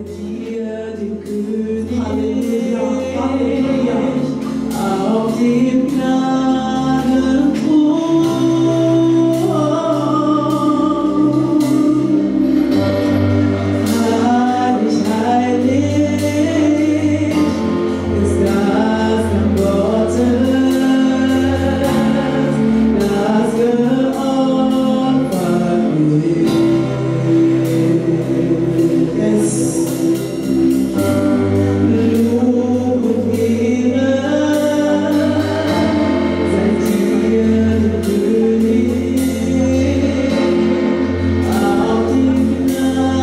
dir den König, Halleluja, auf dem Gnadenthron. Heilig, heilig ist das Lamm Gottes, das geopfert wird. Lob und Ehre sei dir, der König, auf dem Gnadenthron.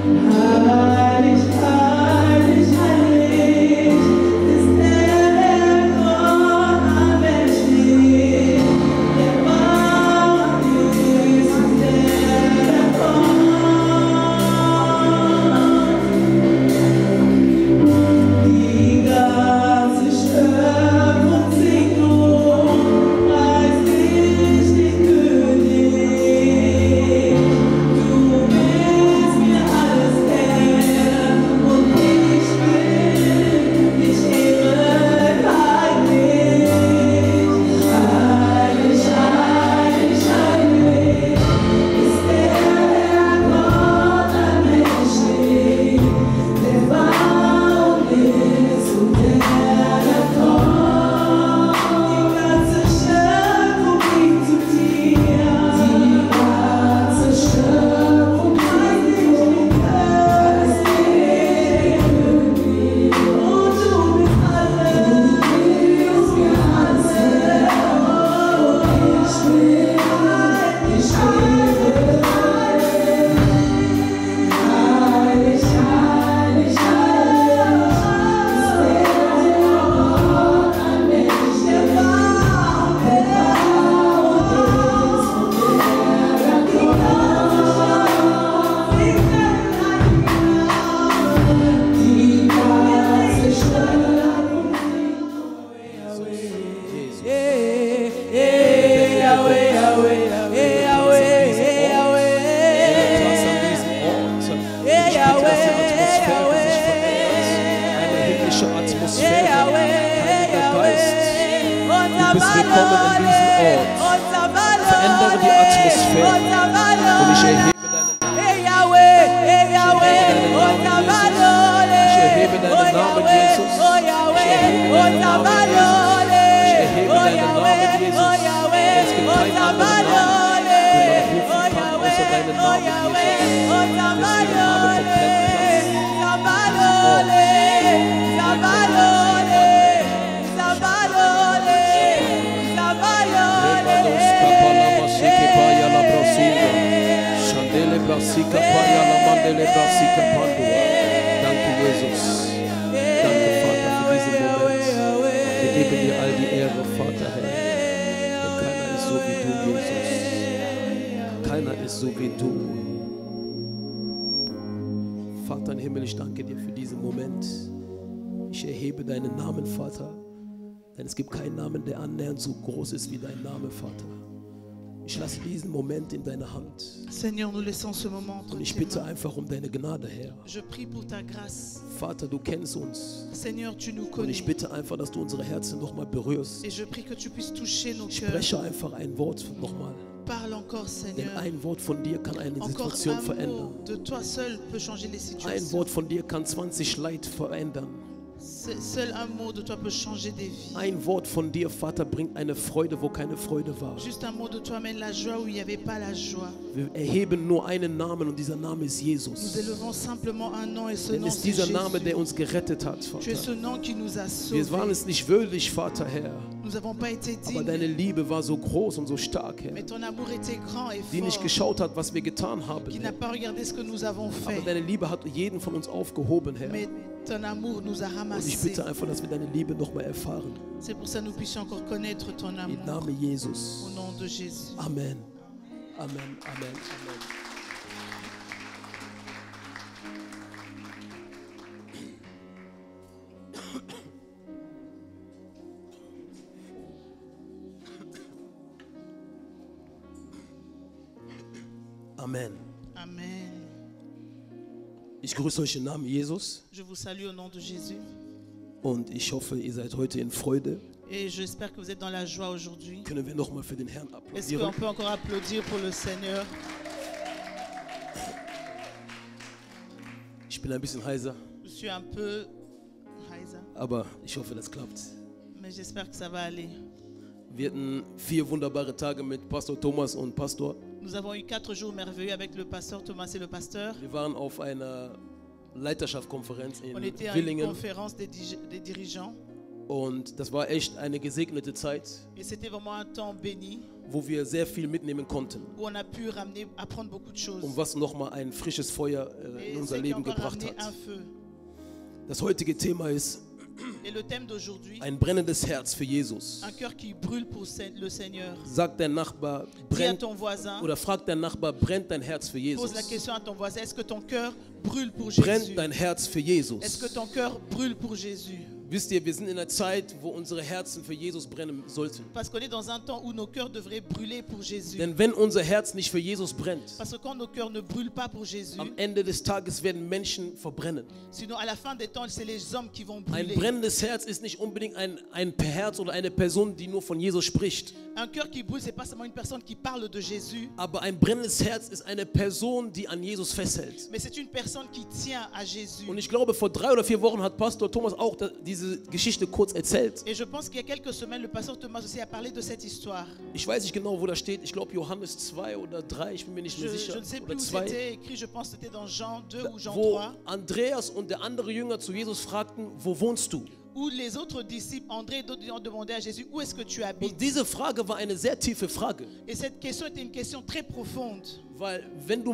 Heilig, heilig, heilig ist der Gott allmächtig, der wahr ist und der kommt. Die ganze Schöpfung singt Lob, preist dich, den König. Du bist mir alles Herr und ich will dich ehren, heilig. Heilig, heilig, heilig ist der Gott allmächtig, der wahr ist und der kommt. Die ganze Schöpfung singt zu dir. Die ganze Schöpfung preist dich, den König. Und du bist alles, mir alles Herr. Und ich will dich ehren. Heilig, heilig, heilig ist der Gott allmächtig, der wahr ist und der kommt. Die ganze Schöpfung Verändere die Atmosphäre. Und ich erhebe deinen Namen, Jesus. Ich erhebe deinen Namen, Jesus. Ich erhebe deinen Namen, Jesus. Es gibt keinen anderen Namen, den man rufen kann, außer deinen Namen, Jesus. Deswegen habe komplett Danke, Jesus. Danke, Vater, für diesen Moment. Wir geben dir all die Ehre, Vater, Herr. Denn keiner ist so wie du, Jesus. Keiner ist so wie du. Vater im Himmel, ich danke dir für diesen Moment. Ich erhebe deinen Namen, Vater. Denn es gibt keinen Namen, der annähernd so groß ist wie dein Name, Vater. Ich lasse diesen Moment in deine Hand. Seigneur, nous laissons ce moment entre Und ich tes bitte mains. einfach um deine Gnade, Herr. Je prie pour ta grâce. Vater, du kennst uns. Seigneur, tu nous Und connais. ich bitte einfach, dass du unsere Herzen nochmal berührst. Et je prie que tu puisses toucher nos Ich cœurs. spreche einfach ein Wort nochmal. Parle encore, Denn Seigneur. ein Wort von dir kann eine Encore Situation un verändern. mot de toi seul peut changer les Ein situations. Wort von dir kann 20 Leid verändern. Seul un mot de toi peut changer des vies. Ein Wort von dir, Vater, bringt eine Freude, wo keine Freude war. Juste un mot de toi amène la joie où il n'y avait pas la joie. Wir erheben nur einen Namen und dieser Name ist Nous Jesus. élevons simplement un nom et ce Denn nom es ist c'est dieser Jésus. Name, der uns gerettet hat, Tu Vater. es ce nom qui nous a Wir waren sauvés. es nicht würdig, Vater, Herr. Nous n'avons pas été Aber deine dignes, Liebe war so groß und so stark, Herr. mais ton amour était grand et Die nicht fort, geschaut hat, was wir getan haben, qui Herr. n'a pas regardé ce que nous avons Aber fait, deine Liebe hat jeden von uns aufgehoben, Herr. mais ton amour nous a Und ich ramassés. bitte einfach, dass wir deine Liebe nochmal erfahren. C'est pour ça que nous puissions encore connaître ton Im amour. Namen Jesus. Au nom de Jésus. Amen. Amen. Amen. Amen. Amen. Amen. Ich grüße euch im Namen Jesus Je vous salue au nom de Jésus und ich hoffe, ihr seid heute in Freude. et j'espère que vous êtes dans la joie aujourd'hui. Können wir nochmal für den Herrn Est-ce qu'on applaudieren? peut encore applaudir pour le Seigneur? Ich bin ein bisschen heiser, Je suis un peu heiser, aber ich hoffe, das klappt. mais j'espère que ça va aller. Wir hatten 4 wunderbare Tage mit Pastor Thomas und Pastor. Nous avons eu 4 jours merveilleux avec le pasteur Thomas et le pasteur. Wir waren auf einer Leiterschaftskonferenz in On était à une Villingen conférence des dirigeants und das war echt eine gesegnete Zeit, et c'était vraiment un temps béni wo wir sehr viel mitnehmen konnten où on a pu apprendre beaucoup de choses. und was nochmal ein frisches Feuer Et in unser ce qui a Leben encore gebracht amené un hat. feu. Das heutige Thema ist Et le thème d'aujourd'hui, ein brennendes Herz für Jesus. un cœur qui brûle pour le Seigneur. Sagt der Nachbar, Dis à brennt, ton voisin, oder fragt der Nachbar, brennt dein Herz für Jesus? pose la question à ton voisin, est-ce que ton cœur brûle pour Brennt Jésus? dein Herz für Est-ce Jesus? que ton cœur brûle pour Jésus? Wisst ihr, wir sind in einer Zeit, wo unsere Herzen für Jesus brennen sollten. Parce qu'on est dans un temps où nos cœurs devraient brûler pour Jésus. Denn wenn unser Herz nicht für Jesus brennt, Parce que quand nos cœurs ne brûlent pas pour Jésus, am Ende des Tages werden Menschen verbrennen. sinon à la fin des temps, c'est les hommes qui vont Ein brûler. brennendes Herz ist nicht unbedingt ein Herz oder eine Person, die nur von Jesus spricht. Un cœur qui brûle, c'est pas seulement une personne qui parle de Jésus, Aber ein brennendes Herz ist eine Person, die an Jesus festhält. mais c'est une personne qui tient à Jésus. Und ich glaube, vor 3 oder 4 Wochen hat Pastor Thomas auch diese Geschichte kurz erzählt. Et je pense qu'il y a quelques semaines, le pasteur Thomas aussi a parlé de cette histoire. Ich weiß nicht genau, wo das steht. Ich glaube, Johannes 2 oder 3, ich bin mir nicht mehr Je sicher. ne sais Oder plus où 2. c'était écrit, je pense que c'était dans Jean 2 ou Jean Wo 3, Andreas und der andere Jünger zu Jesus fragten, wo wohnst du? où les autres disciples, André et d'autres, ont demandé à Jésus, où est-ce que tu habites? Und diese Frage war eine sehr tiefe Frage. Et cette question était une question très profonde. Weil wenn du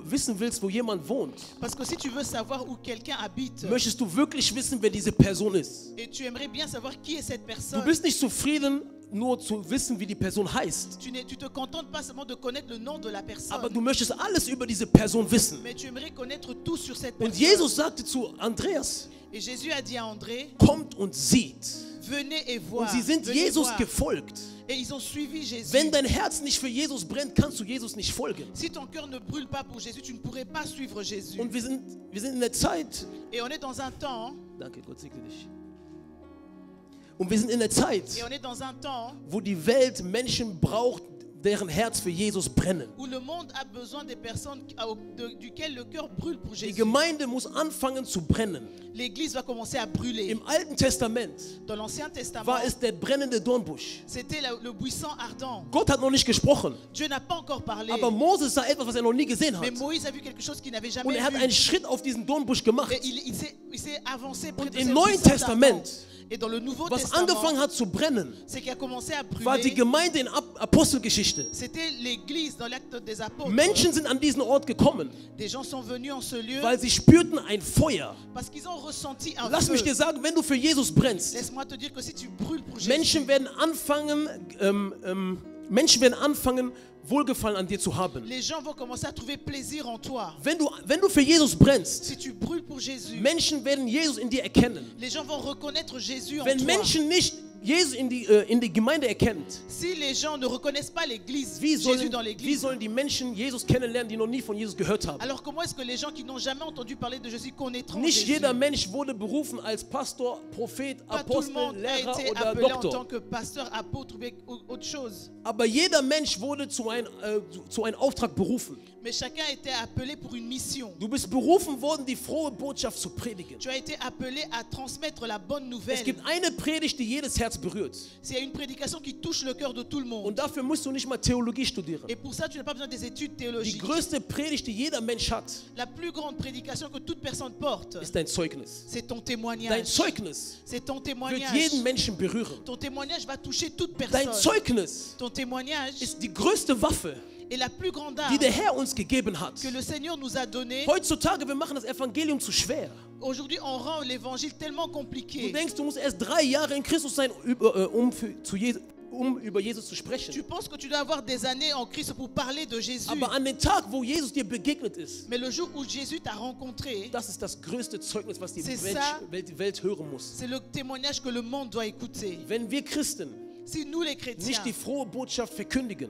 wissen willst, wo jemand wohnt, Parce que si tu veux savoir où quelqu'un habite, möchtest du wirklich wissen, wer diese Person ist. et tu aimerais bien savoir qui est cette Du personne, bist nicht zufrieden, nur zu wissen, wie die Person heißt. tu te contentes pas seulement de connaître le nom de la Aber personne, du möchtest alles über diese Person wissen. mais tu aimerais connaître tout sur cette Und personne. Jesus sagte zu Andreas, Et Jésus a dit à André, kommt und sieht. venez et Und voir. sie sind Venez Jesus voir. gefolgt. Et ils ont suivi Jésus. Wenn dein Herz nicht für Jesus brennt, kannst du Jesus nicht folgen. Si ton cœur ne brûle pas pour Jésus, tu ne pourrais pas suivre Jésus. Und wir sind in der Zeit, Et on est dans un temps, danke, Gott segne dich. Und wir sind in der Zeit, et on est dans un temps wo die Welt Menschen braucht, deren Herz für Jesus brennen. où le monde a besoin des personnes duquel le cœur brûle pour Die Jésus. Gemeinde muss anfangen zu brennen. L'église va commencer à brûler. Im Alten Testament Dans l'Ancien Testament, war es der brennende Dornbusch. c'était le buisson ardent. Gott hat noch nicht gesprochen, Dieu n'a pas encore parlé. aber Moses sah etwas, was er noch nie gesehen Mais hat. Moïse a vu quelque chose qu'il n'avait Und jamais er hat vu. einen Schritt auf diesen Dornbusch gemacht. Et il s'est avancé près Und de im ce Neuen buisson Testament, ardent. Et dans le Nouveau was angefangen Testament, hat zu brennen, ce qui a commencé à war die brûler, Gemeinde in Apostelgeschichte. c'était l'église dans l'acte des apôtres. Menschen sind an diesen Ort gekommen, Des gens sont venus en ce lieu weil sie spürten ein Feuer. parce qu'ils ont ressenti un Lass mich dir feu. sagen, wenn du für Jesus brennst, Laisse-moi te dire que si tu brûles pour Jésus, Menschen werden anfangen, Wohlgefallen an dir zu haben. les gens vont commencer à trouver plaisir en toi. Wenn du für Jesus brennst, Si tu brûles pour Jésus, Menschen werden Jesus in dir erkennen. les gens vont reconnaître Jésus en Wenn toi. Menschen nicht Jesus in die Gemeinde erkennt, Si les gens ne reconnaissent pas l'église, wie Jésus dans sollen l'église, die Menschen Jesus kennenlernen, die noch nie von Jesus gehört haben? alors comment est-ce que les gens qui n'ont jamais entendu parler de Jésus connaîtront Nicht Jésus? jeder Mensch wurde berufen als Pastor, Prophet, Pas tout le Apostel, monde a Lehrer été oder appelé en tant Doktor. que pasteur, apôtre ou autre chose. Aber jeder Mensch wurde zu einem Auftrag berufen. Mais chacun a été appelé pour une mission. Du bist berufen worden, die frohe Botschaft zu predigen. Tu as été appelé à transmettre la bonne Es nouvelle. gibt eine Predigt, die jedes Herz berührt. C'est une prédication qui touche le cœur de tout le monde. Und dafür musst du nicht mal Theologie studieren. Et pour ça, tu n'as pas besoin des études Die théologiques. größte Predigt, die jeder Mensch hat, La plus grande prédication que toute personne porte, ist dein Zeugnis. c'est ton Dein témoignage. Zeugnis C'est ton wird témoignage. jeden Menschen berühren. Ton témoignage va toucher toute Dein personne. Zeugnis Ton témoignage ist die größte Waffe, est la plus grande die arme der Herr uns gegeben hat. que le Seigneur nous a donnée. Heutzutage, wir machen das Evangelium zu schwer. Aujourd'hui, on rend l'évangile tellement Du compliqué. denkst, du musst erst 3 Jahre in Christus sein, um über Jesus zu sprechen. Tu penses que tu dois avoir des années en Christ pour parler de Jésus. Aber an dem Tag, wo Jesus dir begegnet ist, Mais le jour où Jésus t'a rencontré, das ist das größte Zeugnis, was die C'est Welt, ça. die Welt hören muss. c'est le témoignage que le monde doit écouter. Wenn wir Christen Si nous les nicht chrétiens, die frohe Botschaft verkündigen,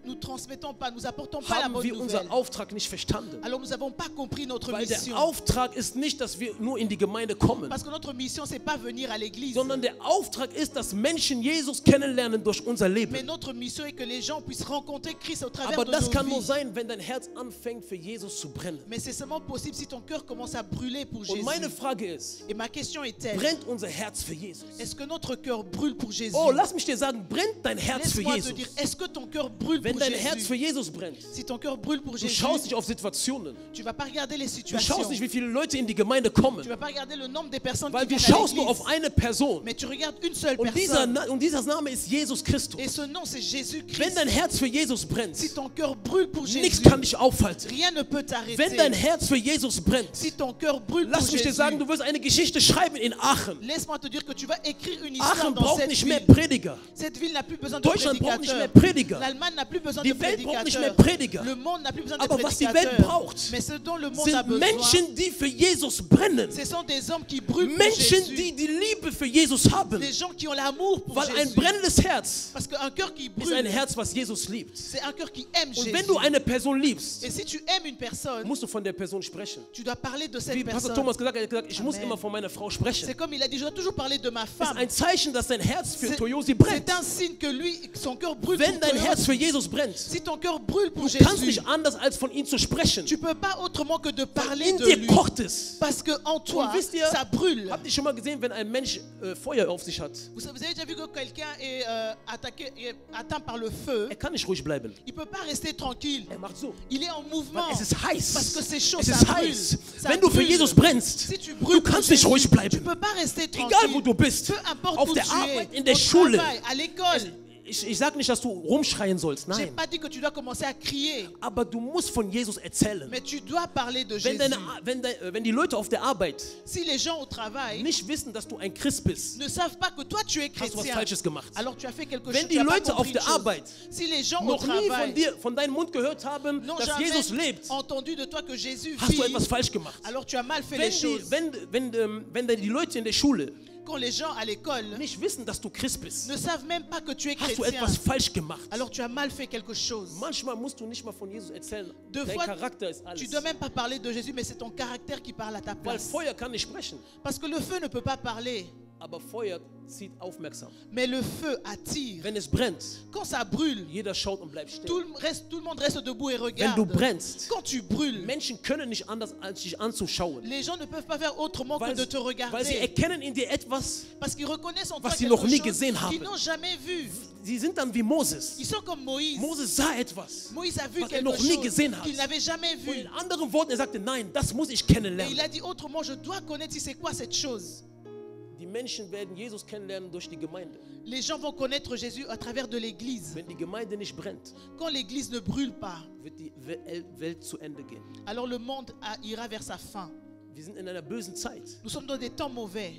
nous transmettons pas, nous apportons pas la haben bonne wir nouvelle, unseren Auftrag nicht verstanden. alors nous n'avons pas compris notre Weil der mission. Auftrag ist nicht, dass wir nur in die Gemeinde kommen, Parce que notre mission, c'est pas venir à l'église. sondern der Auftrag ist, dass Menschen Jesus kennenlernen durch unser Mais Leben. notre mission est que les gens puissent rencontrer Christ au travers Aber de das nos kann nur vies. sein, wenn dein Herz anfängt, für Jesus zu brennen. Mais c'est seulement possible si ton cœur commence à brûler pour Und Jésus. meine Frage ist, Et ma question est-elle, brennt unser Herz für Jesus? est-ce que notre cœur brûle pour Jésus? Oh, lass mich dir sagen, brennt dein Herz für Laisse-moi te Jesus? dire, est-ce que ton cœur brûle Wenn pour dein Herz für Jésus? Jesus brennt, Si ton cœur brûle pour du Jésus, schaust nicht auf Situationen, tu vas pas regarder les du situations. schaust nicht, wie viele Leute in die Gemeinde kommen, Tu vas pas regarder le nombre de personnes weil qui du viennent à schaust nur auf l'église. eine Person. Mais tu regardes une seule Und personne. dieser Name ist Jesus Christus. Et ce nom, c'est Wenn Jésus-Christ. dein Herz für Jesus brennt, Si ton cœur brûle pour nichts Jésus, kann dich aufhalten. rien ne peut Wenn dein t'arrêter. Herz für Jesus brennt, Si ton cœur brûle pour lass mich dir Jésus, sagen, du wirst eine Geschichte schreiben in Aachen. laisse-moi te dire que tu vas écrire une histoire Aachen dans braucht cette nicht mehr ville. Prediger. Cette ville n'a plus besoin de Deutschland braucht nicht mehr prédicateurs. Prediger. L'Allemagne n'a plus besoin Die de Welt braucht nicht mehr prédicateurs. Prediger. Le monde n'a plus besoin de Aber was die Welt prédicateurs. braucht, Mais ce dont le monde a sind besoin, Menschen, die für Jesus brennen. ce sont des hommes qui brûlent pour Menschen, Jésus. die die Liebe für Jesus haben. Des gens qui ont l'amour pour Weil ein Jésus. brennendes Herz Parce qu'un cœur qui ist ein brûle, Herz, was Jesus liebt. c'est un cœur qui aime Und Jésus. wenn du eine Person liebst, Et si tu aimes une personne, musst du von der Person sprechen. tu dois parler de cette Wie Pastor personne. Thomas gesagt hat, er hat gesagt, ich muss Amen. immer von meiner Frau sprechen. C'est comme il a dit, je dois toujours parler de ma Das ist femme. ein Zeichen, dass dein Herz für C'est Toyosi brennt. c'est un signe que lui, son cœur brûle Wenn pour dein Toyosi. Herz für Jesus brennt, Si ton cœur brûle pour du kannst Jésus, nicht anders, als von ihm zu sprechen. tu peux pas autrement que de parler In de dir lui. kocht es. Parce que en toi, Und wisst ihr, ça brûle. habt ihr schon mal gesehen, wenn ein Mensch Feuer auf sich hat? Vous avez déjà vu que quelqu'un est atteint par le feu, Er kann nicht ruhig bleiben. il peut pas rester tranquille. Er macht so. Il est en mouvement. Weil es ist heiß. Parce que c'est chaud, Es ça ist brûle. heiß. Ça Wenn du für brûle. Jesus brennst, Si tu du brûles pour kannst nicht Jésus, ruhig tu bleiben. peux pas rester Egal tranquille. wo du bist. Peu importe Auf où der tu Arbeit, es, in der au Schule. travail, à l'école. Ich sage nicht, dass du rumschreien sollst. J'ai Nein. pas dit que tu dois commencer à crier, Aber du musst von Jesus erzählen. mais tu dois parler de Wenn, Jésus. wenn die Leute auf der Arbeit Si les gens au travail nicht wissen, dass du ein Christ bist, ne savent pas que toi tu es hast du was chrétien, Falsches gemacht. alors tu as fait quelque chose. Wenn die tu as pas Leute compris auf une der chose. Arbeit Si les gens au noch nie travail von deinem Mund gehört haben, n'ont dass jamais Jesus lebt, entendu de toi que Jésus hast du vit, etwas falsch gemacht. alors tu as mal fait Wenn les choses. die Leute in der Schule Quand les gens à l'école nicht wissen, dass du Christ bist, ne savent même pas que tu es hast du chrétien, etwas falsch gemacht. alors tu as mal fait quelque chose. Manchmal musst du nicht mal von Jesus erzählen. Deux Dein fois, Charakter ist tu alles. ne dois même pas parler de Jésus, mais c'est ton caractère qui parle à ta Weil place. Feuer kann nicht sprechen, Parce que le feu ne peut pas parler, aber Feuer zieht aufmerksam. mais le feu attire. Wenn es brennt, Quand ça brûle, jeder schaut und bleibt stehen. tout le monde reste debout et Wenn regarde. du brennst, Quand tu brûles, Menschen können nicht anders, als dich anzuschauen. les gens ne peuvent pas faire autrement que Weil de te sie regarder. erkennen in dir etwas, Parce qu'ils reconnaissent en toi was sie quelque noch nie chose gesehen qu'ils haben. n'ont jamais vu. sie sind dann wie Moses. Ils sont comme Moïse. Moses sah etwas, Moïse a vu was er quelque noch nie chose gesehen hat. qu'il n'avait jamais Und vu. in anderen Worten, er sagte, nein, das muss ich Et il kennenlernen. a dit autrement, je dois connaître si c'est quoi cette chose. Die Menschen werden Jesus kennenlernen durch die Gemeinde. Les gens vont connaître Jésus à travers de l'église. Wenn die Gemeinde nicht brennt, Quand l'église ne brûle pas, wird die Welt zu Ende gehen. alors le monde ira vers sa fin. Wir sind in einer bösen Zeit, Nous sommes dans des temps mauvais,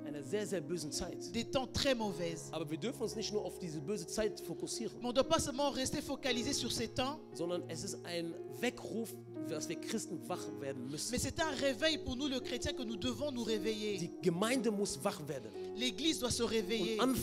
einer sehr, sehr bösen Zeit. des temps très mauvaises. Aber wir dürfen uns nicht nur auf diese böse Zeit fokussieren, Mais on ne doit pas seulement rester focalisé sur ces temps, sondern es ist ein Weckruf, dass wir Christen wach werden müssen. mais c'est un réveil pour nous, le chrétien, que nous devons nous réveiller. Die Gemeinde muss wach werden L'église doit se réveiller. und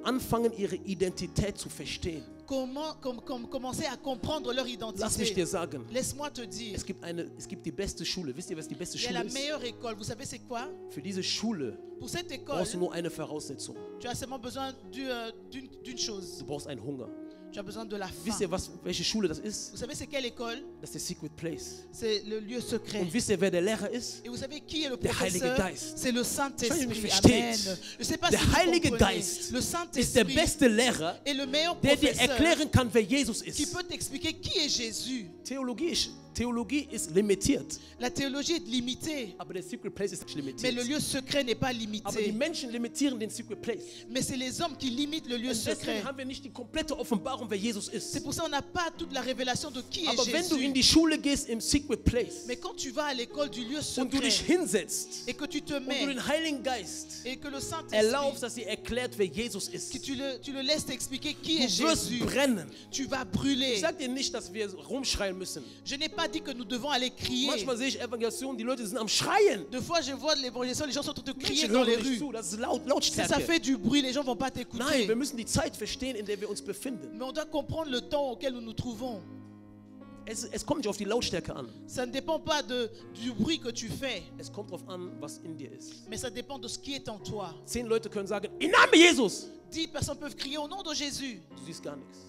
anfangen, ihre Identität zu verstehen. Commencer à comprendre leur Lass mich dir identité. sagen, Laisse-moi te dire, es gibt die beste Schule. Wisst ihr, was die beste il y a Schule la ist? meilleure école. Vous savez c'est quoi? Für diese Schule Pour cette école, brauchst du nur eine Voraussetzung. tu as seulement besoin d'une chose. Du brauchst einen Hunger. Tu as besoin de la Wisst faim. ihr, welche Schule das ist? Vous savez c'est quelle école? Das ist der Secret Place. C'est le lieu secret. Und wisst ihr, wer der Lehrer ist? Et vous savez qui est le Der Heilige professeur? Geist. C'est le Ich weiß nicht, Saint-Esprit. ob ihr versteht. Amen. Je ne sais pas Der si vous Heilige comprenez. Geist Le ist der Saint-Esprit beste Lehrer, est le meilleur der dir professeur erklären kann, wer Jesus qui ist. peut t'expliquer qui est Jésus. Theologie ist limitiert, La théologie est limitée, aber der Secret Place ist nicht mais le limitiert. lieu secret n'est pas Aber die limité. Menschen limitieren den Secret Place. Mais c'est les hommes qui limitent le lieu Und deswegen secret. haben wir nicht die komplette Offenbarung erfahren, wer Jesus C'est ist. pour ça qu'on n'a pas toute la révélation de qui est Aber wenn du in Jésus. die Schule gehst im Secret Place Mais quand tu vas à l'école du lieu und du dich secret hinsetzt et que tu te und du mets den Heiligen Geist et que le Saint-Esprit, erlaubst, dass sie erklärt, wer Jesus que ist, tu le laisses t'expliquer qui est du wirst Jésus, brennen. tu vas brûler. Ich sage dir nicht, dass wir rumschreien müssen. Je n'ai pas dit que nous devons aller crier. Manchmal sehe ich Evangelisationen, die Leute sind am Schreien. Deux fois, je vois l'évangélisation, les gens sont en train de crier Menschen dans les hören nicht rues. zu, das ist Si ça Lautstärke. fait du bruit, les gens vont pas Nein, t'écouter. wir müssen die Zeit verstehen, in der wir uns befinden. Mais on doit comprendre le temps auquel nous nous trouvons. Es kommt nicht auf die Lautstärke an. Ça ne dépend pas du bruit que tu fais, Es kommt darauf an, was in dir ist. mais ça dépend de ce qui est en toi. 10 Leute können sagen, im Namen Jesus. 10 personnes peuvent crier au nom de Jésus, Du siehst gar nichts.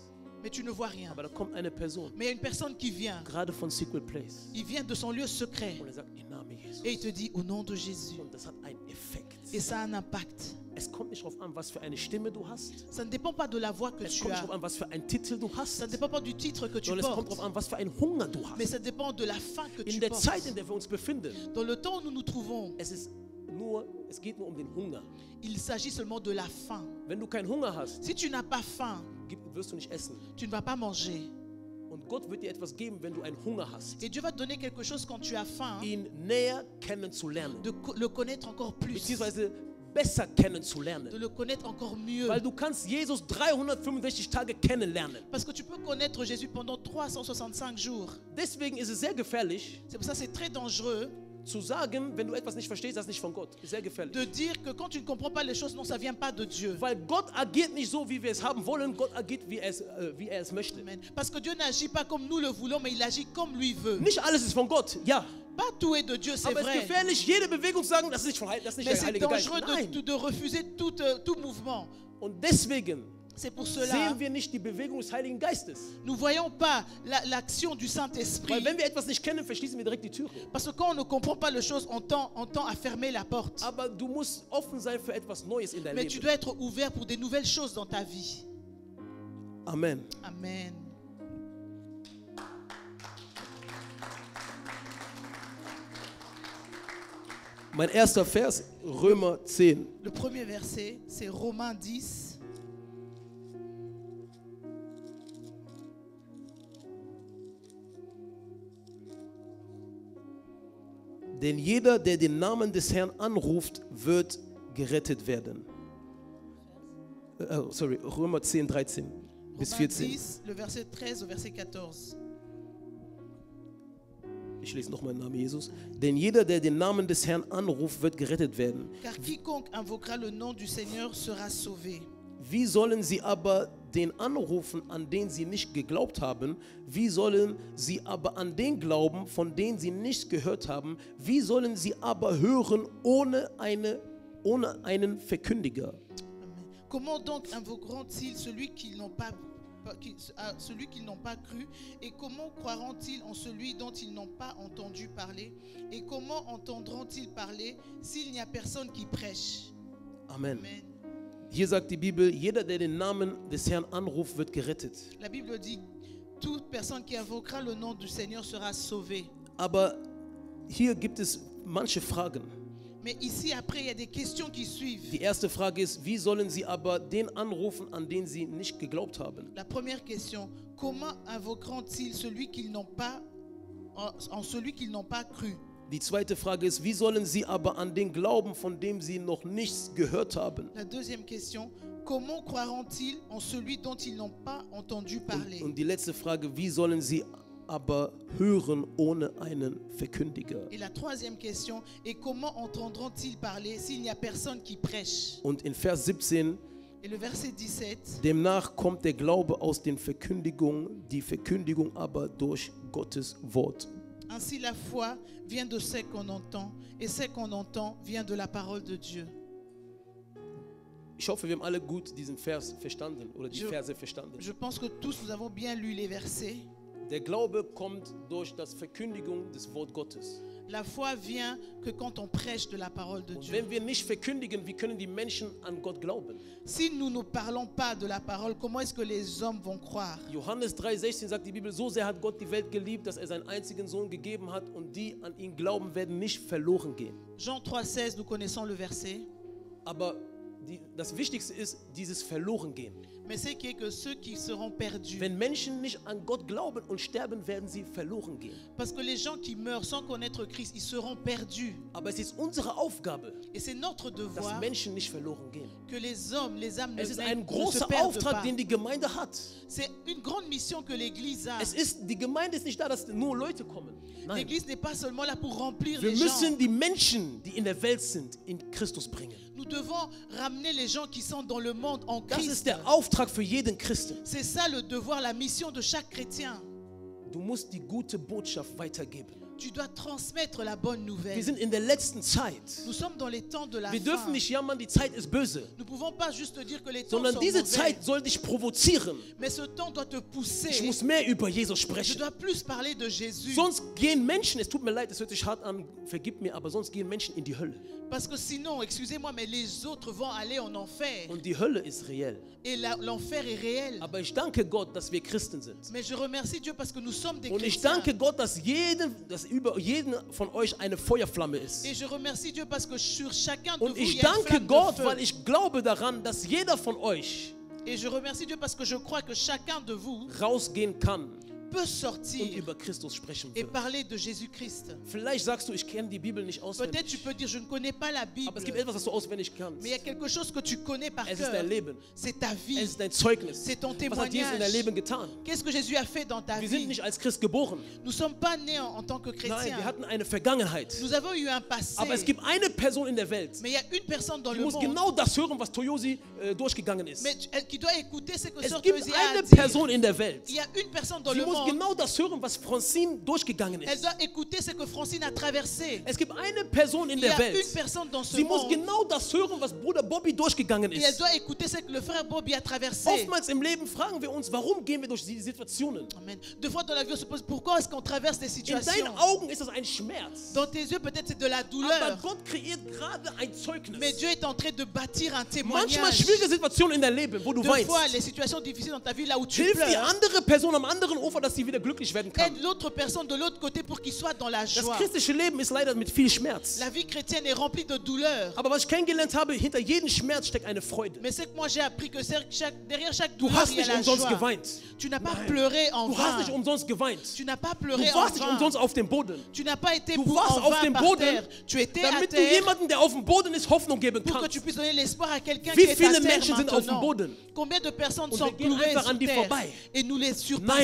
mais tu ne vois rien. Aber da kommt eine Person, Mais il y a une personne qui vient, gerade von Secret Place, il vient de son lieu secret und er sagt, im Namen Jesus. et il te dit au nom de Jésus. Und das hat einen Effekt. Et ça a un impact. Es kommt nicht darauf an, was für eine Stimme du hast. Ça ne dépend pas de la voix que Es tu kommt nicht as. darauf an, was für einen Titel du hast. Ça ne dépend pas du titre que tu Sondern es kommt portes. darauf an, was für einen Hunger du Mais hast. ça dépend de la faim que In tu der portes. Zeit, in der wir uns befinden, Dans le temps où nous nous trouvons, es geht nur um den Hunger. il s'agit seulement de la faim. Wenn du keinen Hunger hast, Si tu n'as pas faim, wirst du nicht essen. tu ne vas pas manger. Und Gott wird dir etwas geben, wenn du einen Hunger hast, Et Dieu va te donner quelque chose quand tu as faim, ihn näher kennenzulernen, de le connaître encore plus, beziehungsweise besser kennenzulernen. de le connaître encore mieux. Weil du kannst Jesus 365 Tage kennenlernen. Parce que tu peux connaître Jésus pendant 365 jours. Deswegen ist es sehr gefährlich, C'est pour ça que c'est très dangereux zu sagen, wenn du etwas nicht verstehst, das ist nicht von Gott. Ist sehr gefährlich. de dire que quand tu ne comprends pas les choses, non, ça ne vient pas de Dieu. Weil Gott agiert nicht so, wie wir es haben wollen. Gott agiert, wie er es möchte. Amen. Parce que Dieu n'agit pas comme nous le voulons, mais il agit comme lui veut. Nicht alles ist von Gott, ja. Pas tout est de Dieu, c'est Aber es ist vrai. gefährlich, jede Bewegung zu sagen, das ist nicht, das ist nicht Mais der c'est Heilige Geist. dangereux Nein. de refuser tout mouvement. Und deswegen C'est pour cela, sehen wir nicht die Bewegung des Heiligen Geistes. nous ne voyons pas l'action du Weil Saint-Esprit. wenn wir etwas nicht kennen, verschließen wir direkt die Türe. Parce que quand on ne comprend pas les choses, on tend à fermer la porte. Aber du musst offen sein für etwas Neues in deinem Mais tu Leben. dois être ouvert pour des nouvelles choses dans ta vie. Amen. Amen. Mein erster Vers, Römer 10. Le premier verset, c'est Romains 10. Denn jeder, der den Namen des Herrn anruft, wird gerettet werden. Römer 10, 13 bis Romains 14. 10, le verset 13 au verset 14. Ich lese nochmal den Namen Jesus. Denn jeder, der den Namen des Herrn anruft, wird gerettet werden. Car quiconque invoquera le nom du Seigneur sera sauvé. Wie sollen sie aber den anrufen, an den sie nicht geglaubt haben? Wie sollen sie aber an den glauben, von denen sie nichts gehört haben? Wie sollen sie aber hören ohne einen Verkündiger? Amen. Comment donc invoqueront-ils celui qu'ils n'ont pas cru, et comment croiront-ils en celui dont ils n'ont pas entendu parler, et comment entendront-ils parler s'il n'y a personne qui prêche? Amen. Amen. Hier sagt die Bibel, jeder, der den Namen des Herrn anruft, wird gerettet. La Bible dit, toute personne qui invoquera le nom du Seigneur sera sauvée. Aber hier gibt es manche Fragen. Mais ici, après, il y a des questions qui suivent. Die erste Frage ist, wie sollen sie aber den anrufen, an den sie nicht geglaubt haben? La première question, comment invoqueront-ils celui qu'ils n'ont pas, en celui qu'ils n'ont pas cru? Die zweite Frage ist, wie sollen sie aber an den glauben, von dem sie noch nichts gehört haben? La deuxième question, comment croiront-ils en celui dont ils n'ont pas entendu parler? Und die letzte Frage, wie sollen sie aber hören ohne einen Verkündiger? Et la troisième question, et comment entendront-ils parler s'il n'y a personne qui prêche? Und in Vers 17, Et le verset 17, demnach kommt der Glaube aus den Verkündigungen, die Verkündigung aber durch Gottes Wort. ainsi la foi vient de ce qu'on entend, et ce qu'on entend vient de la parole de Dieu. Ich hoffe, wir haben alle gut diesen Vers verstanden oder die Verse verstanden. Je pense que tous nous avons bien lu les versets. Der Glaube kommt durch das Verkündigung des Wort Gottes. La foi vient que quand on prêche de la parole de Und Dieu. wenn wir nicht verkündigen, wie können die Menschen an Gott glauben? Si nous ne parlons pas de la parole, comment est-ce que les hommes vont croire? Johannes 3,16 sagt die Bibel, so sehr hat Gott die Welt geliebt, dass er seinen einzigen Sohn gegeben hat und die an ihn glauben, werden nicht verloren gehen. Jean 3,16, nous connaissons le verset. Aber das Wichtigste ist dieses Verlorengehen. Mais c'est qui est que ceux qui seront perdus. Wenn Menschen nicht an Gott glauben und sterben, werden sie verloren gehen. Parce que les gens qui meurent sans connaître Christ, ils seront perdus. Aber es ist unsere Aufgabe, Et c'est notre dass devoir Menschen nicht verloren gehen. que les hommes, les âmes Es ist ne ein se großer perdent Auftrag, pas. den die Gemeinde hat. C'est une grande mission que l'Église a. Die Gemeinde ist nicht da, dass nur Leute kommen. Nein, L'Église n'est pas seulement là pour remplir wir les gens. müssen die Menschen, die in der Welt sind, in Christus bringen. Nous devons ramener les gens qui sont dans le monde en Das ist Christ. der Auftrag für jeden Christen. C'est ça le devoir, la mission de chaque chrétien. Du musst die gute Botschaft weitergeben. Tu dois transmettre la bonne Wir nouvelle. sind in der letzten Zeit. Nous sommes dans les temps de la Wir dürfen fin. nicht jammern, die Zeit ist böse. Nous ne pouvons pas juste dire que les temps Sondern sont diese mauvais. Zeit soll dich provozieren. Mais ce temps doit te Ich pousser. muss mehr über Jesus Je sprechen. dois plus parler de Jésus. Sonst gehen Menschen, es tut mir leid, es hört sich hart an, vergib mir, aber sonst gehen Menschen in die Hölle. Parce que sinon, excusez-moi, mais les autres vont aller en enfer. Und die Hölle ist reell. Et l'enfer est réel. Aber ich danke Gott, dass wir Christen sind. Mais je remercie Dieu parce que nous sommes des Und ich chrétiens. danke Gott, dass über jeden von euch eine Feuerflamme ist. Et je remercie Dieu parce que sur chacun de Und vous, ich il y a une danke flamme Gott, de feu. weil ich glaube daran, dass jeder von euch Et je remercie Dieu parce que je crois que chacun de vous rausgehen kann peut und sortir über Christus sprechen et wird. parler de Jésus-Christ. Vielleicht sagst du, ich kenne die Bibel nicht Peut-être tu auswendig. peux dire, je ne connais pas la Bible. Aber es gibt etwas, was du auswendig kannst. Mais il y a quelque chose que tu connais par Es ist cœur. dein Leben. C'est ta Es vie. ist dein Zeugnis. C'est ton Was hat Jesus in témoignage. dein Leben getan? Qu'est-ce que Jésus a fait dans ta Wir sind vie? nicht als Christ geboren. Nous ne sommes pas nés en tant que Nein, chrétiens. wir hatten eine Vergangenheit. Nous avons eu un passé. Aber es gibt eine Person in der Welt, Mais il y a une personne dans die le muss monde genau das hören, was Toyosi durchgegangen ist. qui doit écouter ce que Es Sœur gibt Toyosi a à eine dire. Person in der Welt, Il y a une personne dans sie le muss monde. genau das hören, was Francine durchgegangen Elle ist. doit écouter ce que Francine a traversé. Es gibt eine Person in Il y der a une Welt, personne dans ce sie muss monde. genau das hören, was Bruder Bobby durchgegangen Et elle ist. doit écouter ce que le frère Bobby a traversé. Oftmals im Leben fragen wir uns, warum gehen wir durch diese Situationen? Amen. Deux fois dans la vie, on se pose pourquoi est-ce qu'on traverse des In situations. deinen Augen ist das ein Schmerz. Dans tes yeux, peut-être c'est de la Aber douleur. Gott kreiert gerade ein Zeugnis. Mais Dieu est en train de bâtir un Manchmal témoignage. schwierige Situationen in deinem Leben, wo du Deux weinst. fois, les situations difficiles dans ta vie, là où tu Hilf die pleures, andere Person am anderen Ufer, dass sie wieder glücklich werden kann. aide l'autre personne de l'autre côté pour qu'il soit dans la Das joie. christliche Leben ist leider mit viel Schmerz. La vie chrétienne est remplie de douleur. Aber was ich kennengelernt habe, hinter jedem Schmerz steckt eine Freude. Mais c'est que moi j'ai appris que derrière chaque Du douleur, hast il y a nicht la umsonst joie. geweint. Tu n'as pas Nein. pleuré en Du hast nicht vain. umsonst geweint. Tu n'as pas Du pleuré en warst nicht vain. umsonst auf dem Boden. Tu n'as pas été Du pour warst en auf vain dem par Boden, terre. Tu étais à damit du terre jemanden, der auf dem Boden ist, Hoffnung geben pour que kannst. tu puisses donner l'espoir à quelqu'un Wie qui est à viele terre Menschen sind auf dem maintenant. Boden? Combien de personnes Und sont wir gehen clouées einfach an sur die terre vorbei. et nous les Nein,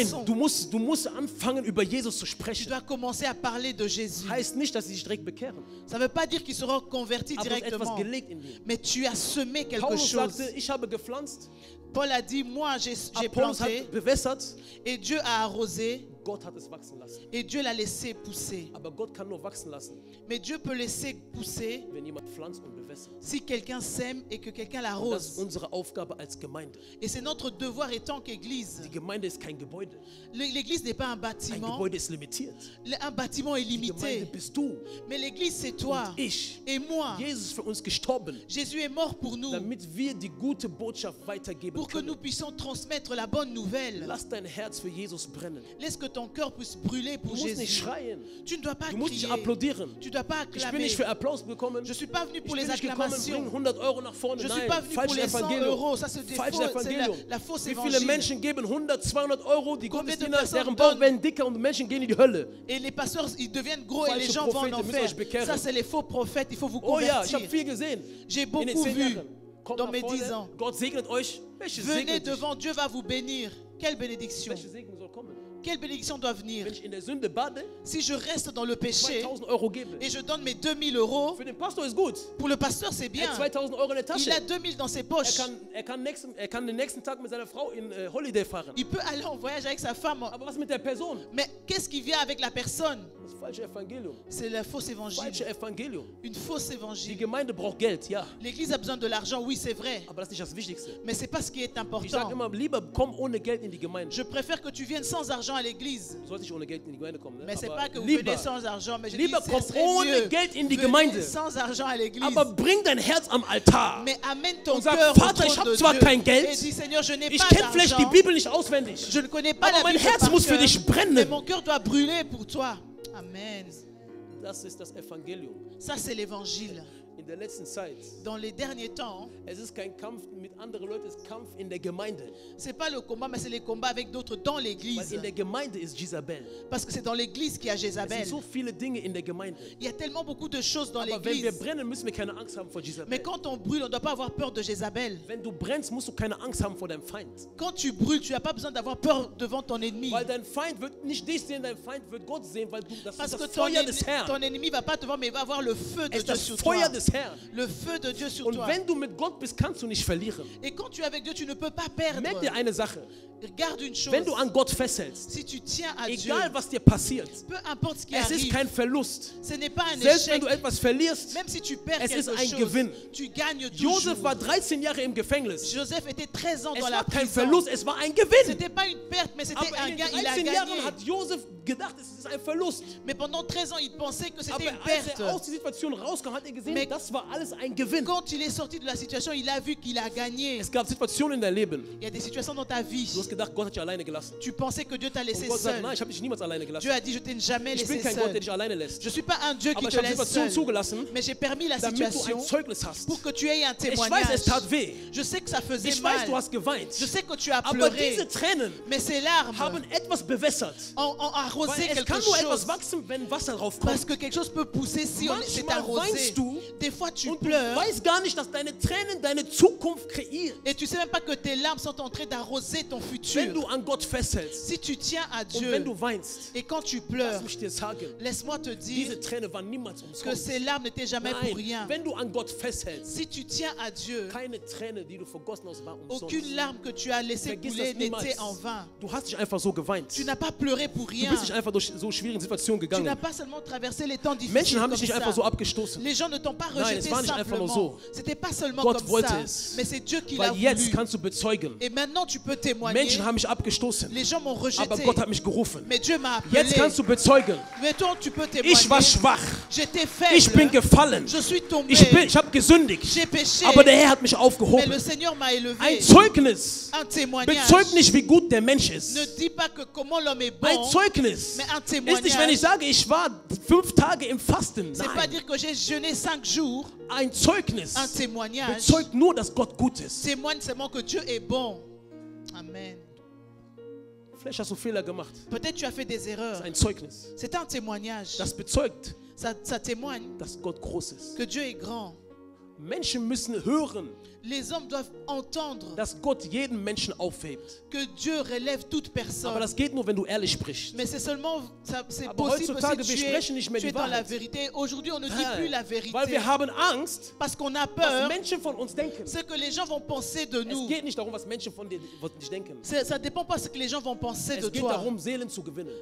surpassons. du musst anfangen, über Jesus zu Tu sprechen. dois commencer à parler de Jésus. Heißt nicht, dass sie sich direkt bekehren. Ça ne veut pas dire qu'ils seront convertis Aber du hast etwas directement. gelegt in dir. Mais tu as semé quelque Paulus chose. sagte, ich habe gepflanzt, Paul a dit, moi j'ai Apollos planté hat bewässert, et Dieu a arrosé Gott hat es wachsen lassen. et Dieu l'a laissé pousser. Aber Gott kann nur wachsen lassen, Mais Dieu peut laisser pousser wenn jemand pflanzt und bewässert. si quelqu'un sème et que quelqu'un Und das ist l'arrose. unsere Aufgabe als Gemeinde. Et c'est notre devoir étant qu'Église. Die Gemeinde ist kein Gebäude. L'Église n'est pas un Ein bâtiment. Gebäude ist limitiert. Un bâtiment est Die Gemeinde limité. bist du Mais l'Église, c'est toi und ich. et moi. Jesus ist für uns gestorben, Jésus est mort pour nous, damit wir die gute Botschaft weitergeben pour que nous können. puissions transmettre la bonne nouvelle. Lass dein Herz für Jesus brennen. Laisse que ton cœur puisse brûler Du pour musst nicht Jésus. schreien. Tu ne dois pas Du musst nicht crier. applaudieren. Tu ne dois pas Ich bin acclamer. nicht für Applaus gekommen. Je ne suis pas venu Ich pour bin les nicht gekommen, bring acclamations. 100 Euro nach vorne. Je ne suis Nein, pas venu pour falsches les 100 Evangelium. euros. Ça, c'est Falsches c'est Evangelium. la fausse Wie viele évangile. Menschen geben 100, 200 Euro? Die Combien de Gottesdiener, personnes deren Bauch donnent- werden dicker und Menschen gehen in die Hölle. Et les pasteurs, ils deviennent gros et Falsche les gens vont en Propheten, müsst ihr enfer. euch bekehren. Ça, c'est les faux prophètes. Il faut vous Oh ja, ich convertir. habe viel gesehen. J'ai In den beaucoup 10 vu Jahren. Kommt dans nach mes 10 vorne. ans. Gott segnet euch. Welche Venez segnet dich? devant, Dieu va vous bénir. Quelle bénédiction. Welche Segen soll kommen? Quelle bénédiction doit venir. Wenn ich in der Sünde bade, Si je reste dans le péché 2000 Euro gebe. et je donne mes 2000 euros, Für den Pastor ist gut. pour le pasteur, c'est Er bien. hat 2000 Euro in der Tasche. Il a 2000 dans ses poches. Er kann den nächsten Tag mit seiner Frau in Holiday fahren. Il peut aller en voyage avec sa femme. Aber was mit der Person? Mais qu'est-ce qui vient avec la personne? Das falsche Evangelium. C'est le faux Falsche évangile. Evangelium. Une fausse Die évangile. Gemeinde braucht Geld, ja. L'église a besoin de l'argent, oui, c'est vrai. Aber das ist nicht das Wichtigste. Mais c'est pas ce qui est Ich sage important. immer, lieber komm ohne Geld in die Gemeinde. Je préfère que tu viennes sans argent à l'église. Du sollst nicht ohne Geld in die Gemeinde kommen. Ne? Mais c'est Aber pas que vous lieber, venez sans argent, mais je dis lieber que komm ce serait ohne mieux. Geld in die Venez Gemeinde. sans argent à l'église. aber bring dein Herz am Altar. Mais amène ton Und sag, cœur Vater, au ich trône hab de zwar Dieu. kein Geld, Et dis, Seigneur, je n'ai Ich pas kenne vielleicht die d'argent. Bibel nicht auswendig. Je ne connais pas Aber la mein Bible Herz par muss für cœur, dich brennen. mais mon cœur doit brûler pour toi. Amen. Das ist das Evangelium. Ça, c'est l'évangile. In der letzten Zeit, dans les derniers temps, es ist kein Kampf mit anderen Leuten, es ist Kampf in der Gemeinde. c'est pas le combat, mais c'est les combats avec d'autres dans Weil l'église. in der Gemeinde ist Jezabel. Parce que c'est dans l'église qu'il y a Es sind Jézabel. so viele Dinge in der Gemeinde. Il y a tellement beaucoup de choses dans Aber wenn wir l'église. brennen, müssen wir keine Angst haben vor Mais Jezabel. quand on brûle, on ne doit pas avoir peur de Jézabel. Wenn du brennst, musst du keine Angst haben vor deinem Feind. Quand tu brûles, tu n'as pas besoin d'avoir peur devant ton ennemi. Weil dein Feind wird nicht dich sehen, dein Feind wird Gott sehen, weil das Parce ist que das Feuer des Herrn. ton ennemi va pas te voir, mais il va avoir le feu de Es ist Dieu das sur toi. Feuer des Herrn. Le feu de Dieu sur Und toi. wenn du mit Gott bist, kannst du nicht verlieren. Et quand tu es avec Dieu, tu ne peux pas perdre. Merk dir eine Sache. Regarde une chose. Wenn du an Gott festhältst, Si tu tiens à Dieu, egal was dir passiert, peu importe ce qui es ist arrive, kein Verlust. ce n'est pas un Selbst wenn échec. du etwas verlierst, Même si tu perds es ist quelque ein chose, Gewinn. tu gagnes toujours. Josef war 13 Jahre im Gefängnis. Joseph était 13 ans Es dans la war kein prison. Verlust, es war ein Gewinn. C'était pas une perte, mais c'était Aber un in den gain. Il a 13 Jahren gagné. hat Josef gedacht, es ist ein Verlust. Mais pendant 13 ans, il pensait que Aber c'était une als perte. er aus der Situation rauskam, hat er gesehen, Mais- das war alles ein Gewinn. Quand il est sorti de la situation, il a vu qu'il a gagné. Es gab Situationen in deinem Leben, Il y a des situations dans ta vie. du hast gedacht, Gott hat dich alleine gelassen. Tu pensais que Dieu t'a Und laissé Gott sagt, seul. nein, ich habe dich niemals alleine gelassen. Dieu a dit, je t'ai jamais Ich bin laissé kein Gott, der seul. dich alleine lässt. Je ne suis pas un Dieu qui Aber te ich habe laisse Situationen seul. zugelassen, Mais j'ai permis la damit du ein situation Zeugnis hast. pour que tu aies un Ich weiß, témoignage. es tat weh. Je sais que ça faisait Ich mal. weiß, du hast geweint. Je sais que tu as Aber pleuré. diese Tränen Mais ces larmes haben etwas bewässert. ont arrosé Weil es quelque kann nur etwas chose. wachsen, wenn Wasser drauf Parce kommt. que quelque chose peut pousser si on s'est Manchmal arrosé. weinst du Des fois, tu Und du pleures. weißt gar nicht, dass deine Tränen deine Zukunft kreieren. Et tu sais même pas que tes larmes sont en train d'arroser ton Wenn futur. du an Gott festhältst Si tu tiens à und wenn Dieu du weinst, et quand tu lass pleures, mich dir sagen, laisse-moi te dire diese Träne war niemals que umsonst. ces larmes n'étaient jamais pour Nein, rien. wenn du an Gott festhältst, Si tu tiens à Dieu, keine Träne, die du vergossen hast, war umsonst. aucune larme que tu as laissée Vergiss couler das niemals. n'était en vain. Du hast nicht einfach so geweint. Tu n'as pas pleuré pour Du rien. bist nicht einfach durch so schwierige Situationen Tu gegangen. n'as pas seulement traversé les temps difficiles Menschen haben comme dich nicht einfach so ça. abgestoßen. Les gens ne t'ont pas Nein, rejeté es war nicht einfach nur simplement. so. C'était pas seulement Gott comme wollte ça, es. mais c'est Dieu qui l'a Weil jetzt voulu. kannst du bezeugen. Et maintenant tu peux témoigner. Menschen haben mich abgestoßen, Les gens m'ont aber rejeté, Gott hat mich gerufen. mais Dieu m'a Jetzt appelé. kannst du bezeugen. Maintenant tu peux Ich war témoigner. schwach. J'étais Ich bin faible. gefallen. Je suis tombé. Ich habe gesündigt. J'ai péché. Aber der Herr hat mich Mais aufgehoben. le Seigneur m'a élevé. Ein Zeugnis Un témoignage. bezeugt nicht, wie gut der Mensch Ne ist. dis pas que comment l'homme est Ein bon. Zeugnis Mais un ist nicht, wenn témoignage. ich sage, ich war 5 Tage im Fasten. C'est pas Nein. dire que j'ai jeûné 5 jours. Ein Zeugnis Un témoignage bezeugt nur, dass Gott gut ist. témoigne seulement que Dieu est bon. Amen. Vielleicht hast du Fehler gemacht. Peut-être tu as fait des Das ist erreurs. ein Zeugnis. C'est un témoignage. Das bezeugt, Ça témoigne dass Gott groß ist. que Dieu est grand. Menschen müssen hören, Les hommes doivent entendre dass Gott jeden Menschen aufhebt. que Dieu relève toute Aber personne. das geht nur, wenn du ehrlich sprichst. Mais c'est seulement, c'est Aber possible heutzutage, si wir tu sprechen nicht mehr es die dans la Wahrheit. vérité. Aujourd'hui, on ne dit plus la Weil wir vérité. haben Angst, Parce qu'on a was peur Menschen von uns denken. ce que les gens vont penser de Es nous. geht nicht darum, was Menschen von dir nicht denken. Ça ne dépend pas de ce que les gens vont penser de Es geht toi. darum, Seelen zu gewinnen.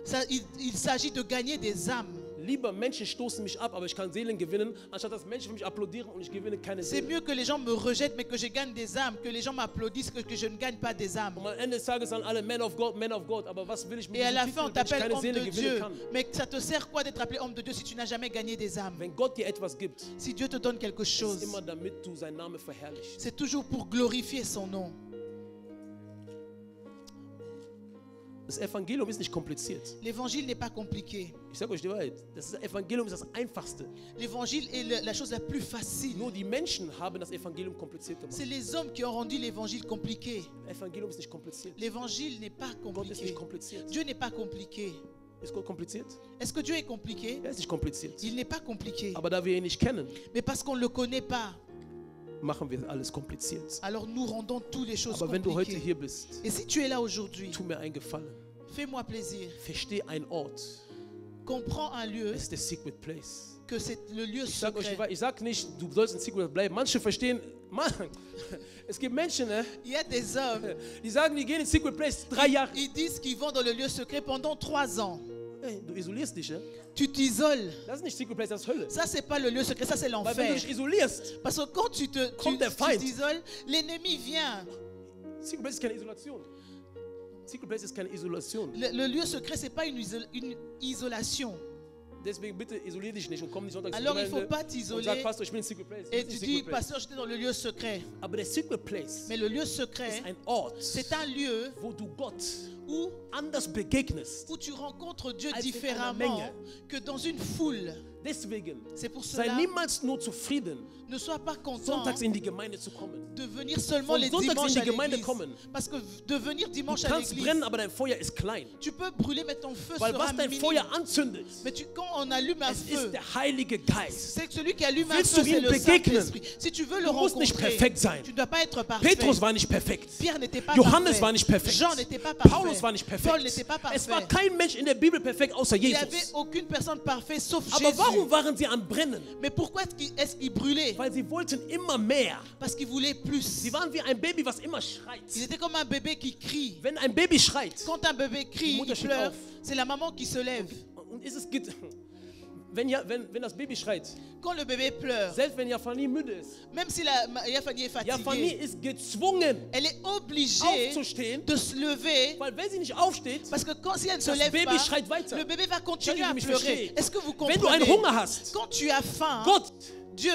Il s'agit de gagner des âmes. Lieber Menschen stoßen mich ab, aber ich kann Seelen gewinnen, anstatt dass Menschen für mich applaudieren und ich gewinne keine C'est Seelen. mieux que les gens me rejettent, mais que je gagne des âmes. Que les gens m'applaudissent, que je ne gagne pas des âmes. Und am Ende des Tages sagen alle Men of God, aber was will ich mit Et à la diesem fin, on Titel, wenn ich t'appelle keine homme Seele de gewinnen Dieu. kann? Mais ça te sert quoi d'être appelé homme de Dieu si tu n'as jamais gagné des âmes? Wenn Gott dir etwas gibt, Si Dieu te donne quelque ist es chose, immer damit du seinen Namen verherrlichst. c'est toujours pour glorifier son nom. Das Evangelium ist nicht kompliziert. L'évangile n'est pas compliqué. Ich sage euch die Wahrheit, das Evangelium ist das Einfachste. L'évangile est la chose la plus facile. Nur die Menschen haben das Evangelium kompliziert gemacht. C'est les hommes qui ont rendu l'évangile compliqué. Das Evangelium ist nicht kompliziert. L'évangile n'est pas Gott ist compliqué. nicht kompliziert. Dieu n'est pas compliqué. Ist Gott kompliziert? Est-ce que Dieu est compliqué? Er ist nicht kompliziert. Il n'est pas compliqué. Aber da wir ihn nicht kennen, Mais parce qu'on ne le connaît pas, machen wir alles kompliziert. alors nous rendons toutes les choses Aber wenn du heute compliquées. hier bist, Et si tu es là aujourd'hui, tu mir einen Gefallen. fais-moi plaisir. Versteh einen Ort. Comprends un lieu, Es ist der Secret Place. que c'est le lieu Ich sag euch, secret. ich sag nicht, du sollst in Secret bleiben. Manche verstehen, Mann, es gibt Menschen, ne, Il y a des hommes, die sagen, die gehen in Secret Place 3 Jahre. ils disent qu'ils vont dans le lieu secret pendant 3 ans. Hey, du isolierst dich, ne? Tu t'isoles. Das ist nicht Secret Place, das ist Hölle. Ça, c'est pas le lieu secret, ça, c'est Weil wenn du l'enfer. dich isolierst, Parce que quand tu Kommt der Feind. t'isoles, l'ennemi vient. Secret Place ist keine Isolation. Secret Place ist keine Isolation. Le lieu secret, c'est pas une isolation. Deswegen bitte isolier dich nicht und komm nicht sonntags Alors, il zur faut Gemeinde pas und t'isoler. sag, Pastor, ich bin in Secret Place. Et Das ist tu nicht dis, Secret Place. pasteur, j'étais dans le lieu secret. Aber der Secret Place Mais le lieu secret, ist ein Ort, c'est un lieu wo du Gott où, anders begegnest. où tu rencontres Dieu Als in einer différemment Menge. que dans une foule. Deswegen C'est pour sei cela, niemals nur zufrieden, ne sois pas content sonntags in die Gemeinde zu kommen. de venir seulement Von les sonntags dimanches in à die Gemeinde l'église. kommen. Parce que de venir Du dimanche à kannst l'église, brennen, aber dein Feuer ist klein. tu peux brûler, mais ton feu Weil sera was dein minime. Feuer anzündet, Mais quand on allume un es feu, ist der Heilige Geist. c'est que celui qui allume un Willst feu, du c'est ihm le begegnen? Saint-Esprit. Si tu veux le Du musst nicht rencontrer, perfekt sein. tu ne dois pas être parfait. Petrus war nicht perfekt. Pierre n'était pas Johannes parfait. war nicht perfekt. Jean n'était pas parfait. Paulus war nicht Paul perfekt. n'était pas parfait. Es war kein Mensch in der Bibel perfekt außer Il n'y avait Jesus. aucune personne parfaite sauf Aber Jésus. warum waren sie am Brennen? Mais pourquoi est-ce qu'il brûlait? Weil sie wollten immer mehr. Parce qu'il voulait plus. Sie waren wie ein Baby, was immer schreit. Il était comme un bébé qui crie. Wenn ein Baby schreit, Quand un bébé crie, Die Mutter il steht pleure, auf. c'est la maman qui se lève. und wenn das Baby schreit, Quand le bébé pleure, selbst wenn Jafani müde ist, même si Yafani est Jafani fatiguée, ist gezwungen, elle est obligée aufzustehen, de se lever. weil wenn sie nicht aufsteht, Parce que si elle ne se das lève Baby pas, schreit weiter. le bébé va continuer Könnt ihr à mich pleurer. verstehen? Est-ce que vous Wenn du einen comprenez? Hunger hast, Quand tu as faim, Gott, Dieu,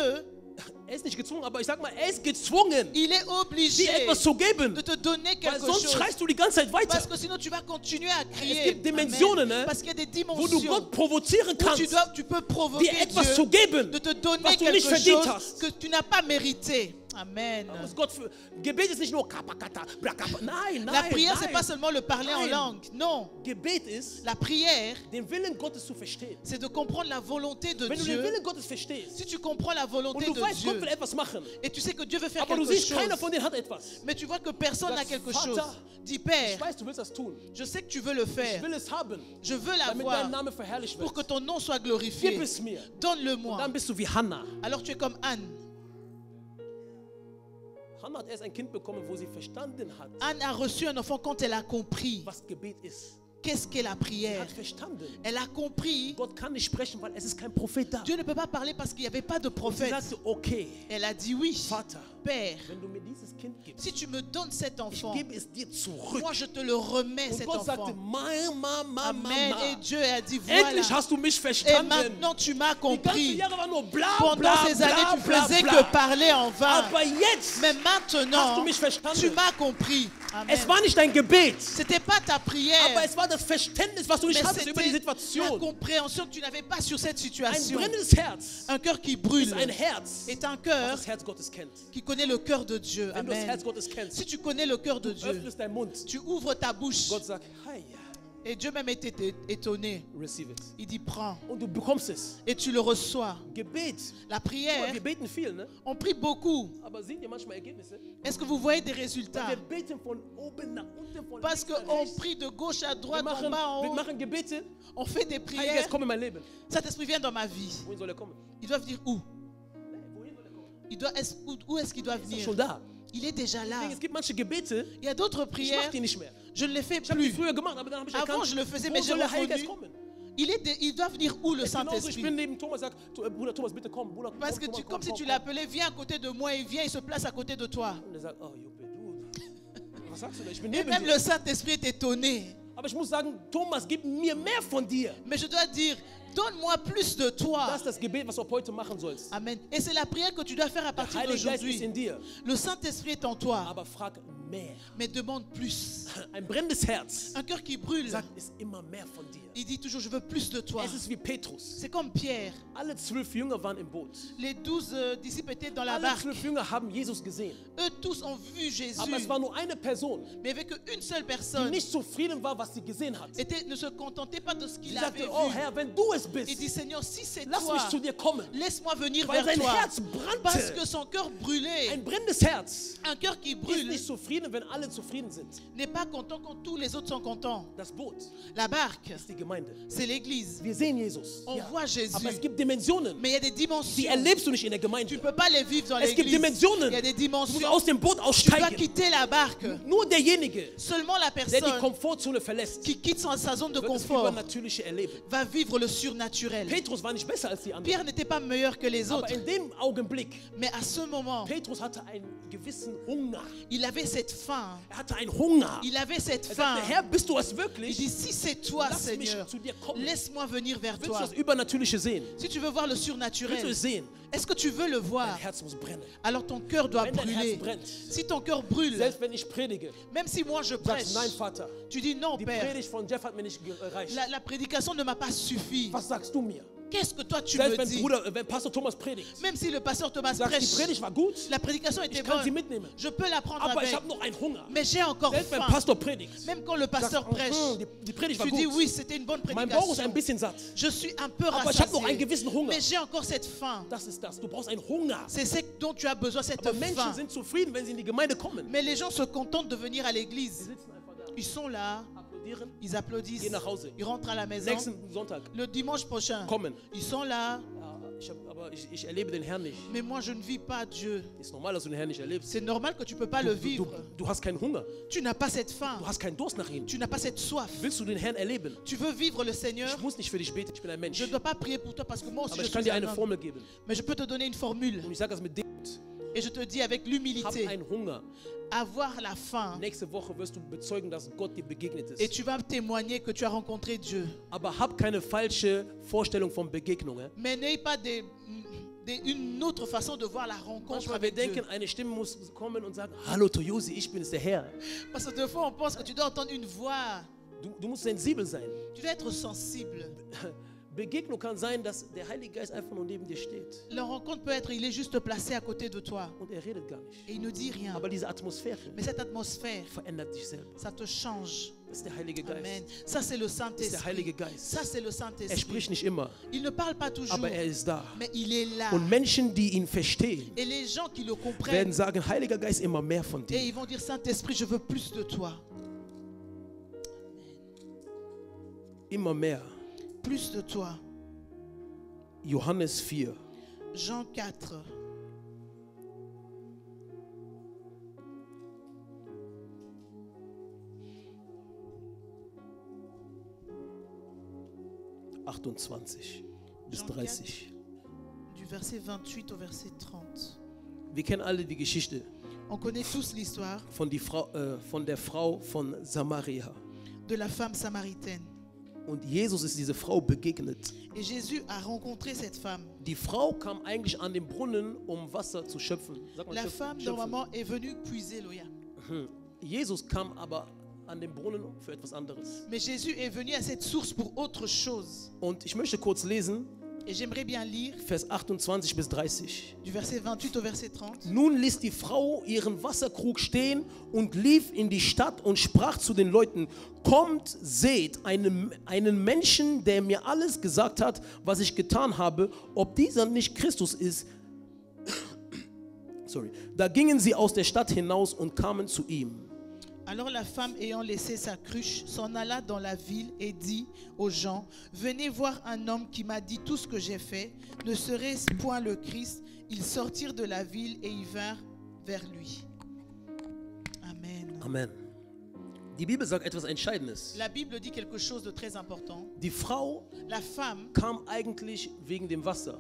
ist nicht gezwungen, aber ich sag mal, ist gezwungen, il est dir obligé etwas zu geben, de te donner weil quelque sonst chose. schreist du die ganze Zeit weiter, Parce que sinon tu vas continuer à crier. Es gibt Dimensionen, Amen. ne? Parce qu'il y a des wo du dimensions Gott provozieren où kannst, tu peux provoquer dir etwas Dieu zu geben, de te donner was du quelque nicht verdient chose hast. que tu n'as pas mérité. Amen. Muss Gott für, Gebet ist nicht nur kapakata, brakapa. Nein, La nein, prière, c'est nein. pas seulement le parler en Nein. langue. Non. Gebet ist, La prière, den Willen Gottes zu verstehen. c'est de comprendre la volonté de Wenn du den Dieu. Willen Gottes verstehst Si tu comprends la und volonté du de weißt, Gott Dieu will etwas machen, et tu sais que Dieu veut faire aber du quelque siehst, chose, keiner von denen hat etwas. mais tu vois que personne n'a Sagst, quelque Vater, chose, dis Ich Père, weiß, du willst das tun. je sais que tu veux le Ich faire, will es haben, je veux damit l'avoir dein Name verherrlicht pour que wird. ton nom soit Gib glorifié. es mir. Donne-le-moi. Dann bist du wie Hannah. Alors tu es comme Anne. Hannah hat erst ein Kind bekommen, wo sie verstanden hat, Anne a reçu un enfant quand elle a compris was Gebet ist. qu'est-ce qu'est la Sie prière. hat verstanden. Elle a compris. Gott kann nicht sprechen, weil es ist kein Prophet da. Dieu ne peut pas parler parce qu'il n'y avait pas de Und sie prophète. sagte, okay, Elle a dit oui, Vater, Père, wenn du mir dieses Kind gibst, si tu me donnes cet ich enfant, gebe es dir zurück. moi je te le remets, Und cet Gott sagte, enfant. Mama. Amen. Et Dieu a dit Endlich voilà. hast du mich Et verstanden. maintenant tu m'as Die ganzen compris. Jahre war nur bla, Pendant bla, ces bla, années, tu bla, faisais bla. que parler en vain. Aber jetzt, Mais Hast maintenant, du mich verstanden? tu m'as compris. Amen. es war nicht dein Gebet, C'était pas ta prière, aber es war das Verständnis, was du mais nicht hattest über die c'était la Situation. compréhension que tu n'avais pas sur cette Ein situation. brennendes Herz Un cœur qui ist brûle ein Herz, est un was cœur das Herz Gottes kennt. qui connaît le cœur de Dieu. Wenn du das Amen. Herz Gottes kennst, Si tu connais le cœur de Dieu, öffnest deinen Mund. tu ouvres ta bouche. Gott sagt, hey, Et Dieu même était étonné. receive it. Il dit prends. Und du bekommst es. Et tu le reçois. Gebet. La Guck mal, prière, wir beten viel, ne? on prie beaucoup. Aber seht ihr manchmal Ergebnisse? Est-ce que vous voyez des Weil résultats? wir beten von oben nach unten, von Parce links nach qu'on rechts. prie de gauche à Wir droite, en machen, bas, en wir haut. machen Gebete. On fait des Heiliger prières. Geist, komm in mein Leben. Saint-Esprit vient dans ma vie. Wohin soll er kommen? Ils doivent dire où? Wohin soll er kommen? Où est-ce qu'il doit Er ist venir? schon da. Il est déjà là. Deswegen, es gibt manche Gebete, Il y a d'autres ich mach prières, die nicht mehr. je ne les fais Ich habe die plus. früher gemacht, aber dann habe ich Avant, erkannt, je le faisais, wo mais j'ai soll der Heilige Geist reconnu. kommen? Il doit venir où le Genauso, ich Saint-Esprit? bin neben Thomas, sag, Bruder Thomas, bitte komm. Bruder, Parce komm, que Thomas, comme si komm, tu komm. l'appelais, viens à côté de moi, il vient, il se place à côté de toi. Und er sagt, oh, Juppe, du. Was sagst du da? Ich bin Et neben même dir. le Saint-Esprit est étonné. Aber ich muss sagen, Thomas, gib mir mehr von dir. Mais je dois dire, donne-moi plus de toi. Das ist das Gebet, was du ab heute machen sollst. Amen. Et c'est la prière que tu dois faire à Der partir Heilige Geist ist d'aujourd'hui. in dir. Le Saint-Esprit est en toi, Aber frag mehr. mais demande plus. Ein brennendes Herz Un cœur qui brûle, sagt, ist immer mehr von dir. il dit toujours, je veux plus de toi. Es ist wie Petrus. C'est comme Pierre. Alle 12 Jünger waren im Boot. Les 12 disciples étaient dans la Alle barque. 12 Jünger haben Jesus gesehen. Eux tous ont vu Jésus. Aber es war nur eine Person, Mais il n'y avait qu'une seule die personne. nicht zufrieden war, was sie gesehen hat. Ne se contentait pas de ce Sie qu'il avait sagte, oh vu. Herr, wenn du es Il dit, bist, Seigneur, si c'est lass toi, mich zu dir kommen. laisse-moi venir Weil vers sein toi. Herz Parce brannte. que son cœur brûlait. Ein brennendes Herz Un cœur qui ist brûle nicht zufrieden, wenn alle zufrieden sind. n'est pas content quand tous les autres sont contents. Das Boot La barque, ist die Gemeinde. c'est l'église. Wir sehen Jesus. On Ja. voit Jésus. Aber es gibt Dimensionen, Mais il y a des die dimensions. erlebst du nicht in der Tu Gemeinde. ne peux pas les vivre dans Es gibt l'église. Dimensionen. Il y a des Du musst dimensions. aus dem Boot Tu dois aussteigen. quitter la barque. Nur derjenige, Seulement la der die personne Komfortzone verlässt, qui quitte sa zone de wird das confort Übernatürliche erleben. va vivre le surnaturel. Petrus war nicht besser als die anderen. Pierre n'était pas meilleur que les Aber autres. in dem Augenblick, Mais à ce moment, Petrus hatte einen gewissen Hunger. il avait cette faim. Er hatte einen Hunger. Il avait cette Er faim. sagte, Herr, bist du es Il wirklich? dit, si c'est toi, Lass mich Seigneur, zu dir kommen. laisse-moi venir vers Willst du toi. das Übernatürliche sehen? Si tu veux voir le Willst du surnaturel, es sehen? est-ce que tu veux le Dein voir? Herz muss brennen. Alors ton cœur doit Wenn dein Herz brûler. brennt, Si ton cœur brûle, selbst wenn ich predige, même si moi je prêche, sagst nein, Vater. tu dis non, Die Père, Predigt von Jeff hat mir nicht gereicht. la prédication ne m'a pas suffi. Was sagst du mir? qu'est-ce que toi tu Selbst me dis? wenn Pastor Thomas predigt, Même si le pasteur Thomas sagt, die prêche, Predigt war gut, la prédication était ich kann sie bonne, mitnehmen. je peux la prendre Aber ich avec, habe noch einen Hunger. mais j'ai encore Selbst wenn faim. Pastor predigt, Même quand le pasteur prêche, die Predigt war tu dis gut. oui, c'était une bonne Mein Bauch ist prédication. ein bisschen satt. Je suis un peu Aber ich habe noch einen rassasié, gewissen Hunger. mais j'ai encore cette faim. Das ist das. Du brauchst einen Hunger. C'est ce dont tu as besoin, cette Aber Menschen faim. sind zufrieden, wenn sie in die Gemeinde kommen. Mais les gens se contentent de venir à Sie l'église. sitzen einfach da, Ils sont là, applaudieren, ils applaudissent, gehen nach Hause. ils rentrent à la maison. Nächsten Sonntag Le dimanche prochain, kommen. ils sont là, Ja, aber ich erlebe den Herrn nicht. mais moi je ne vis pas Dieu. Ist normal, dass du den Herrn nicht erlebst. C'est normal que tu ne peux pas le vivre. Du hast keinen Hunger. Tu n'as pas cette faim, Du hast keinen Durst nach ihm. tu n'as pas cette soif. Willst du den Herrn erleben? Tu veux vivre le Seigneur. Ich muss nicht für dich beten, ich bin ein Mensch. Je ne dois pas prier pour toi parce que moi aussi Aber je ich kann suis dir un eine homme. Formel geben. Mais je peux te donner une formule. Und ich sage das mit Demut. Et je te dis avec Hab l'humilité, einen Hunger. avoir la faim. Nächste Woche wirst du bezeugen, dass Gott dir begegnet Et ist. tu vas témoigner que tu as rencontré Dieu. Aber hab keine falsche Vorstellung von Begegnungen. Mais n'aie pas une autre façon de voir la rencontre Manchmal wir avec Dieu. denken, eine Stimme muss kommen und sagen, hallo Toyosi, ich bin es der Herr. Parce que des fois on pense que tu dois entendre une voix. Du musst sensibel sein. Tu dois être sensible. Begegnung kann sein, dass der Heilige Geist einfach nur neben dir steht. La rencontre peut être, il est juste placé à côté de toi. Und redet gar nicht. Et il ne dit rien. Aber diese Atmosphäre Mais cette atmosphère, verändert dich selber. ça te change. Das ist der Heilige Geist. Amen. Ça c'est le Das ist der Saint-Esprit. Heilige Geist. Ça c'est le Er Saint-Esprit. spricht nicht immer, Il ne parle pas toujours, aber er ist da. mais il est là. Und Menschen, die ihn verstehen, Et les gens qui le comprennent, werden sagen, Heiliger Geist, immer mehr von et dir. ils vont dire, Saint-Esprit, je veux plus de toi. Immer mehr. Plus de toi. Johannes 4. Jean 4. bis Jean 30. Du verset 28 au verset 30. Wir kennen alle die Geschichte On connaît tous l'histoire von der Frau von Samaria. de la femme samaritaine. Und Jesus ist diese Frau begegnet. Et Jésus a rencontré cette femme. Die Frau kam eigentlich an den Brunnen, um Wasser zu schöpfen. Sag mal, La schöpfen, femme, schöpfen. normalement, est venue puiser l'eau. Jesus kam aber an den Brunnen für etwas anderes. Mais Jésus est venu à cette source pour autre chose. Und ich möchte kurz lesen, Et j'aimerais bien lire Vers 28 bis 30. du verset 28 au verset 30. Nun ließ die Frau ihren Wasserkrug stehen und lief in die Stadt und sprach zu den Leuten, kommt, seht einen Menschen, der mir alles gesagt hat, was ich getan habe, ob dieser nicht Christus ist. Sorry. Da gingen sie aus der Stadt hinaus und kamen zu ihm. Alors la femme, ayant laissé sa cruche, s'en alla dans la ville et dit aux gens, venez voir un homme qui m'a dit tout ce que j'ai fait. Ne serait-ce point le Christ? Ils sortirent de la ville et y vinrent vers lui. Amen. Amen. Die Bibel sagt etwas Entscheidendes. La Bible dit quelque chose de très important. Die Frau La femme eigentlich wegen dem Wasser.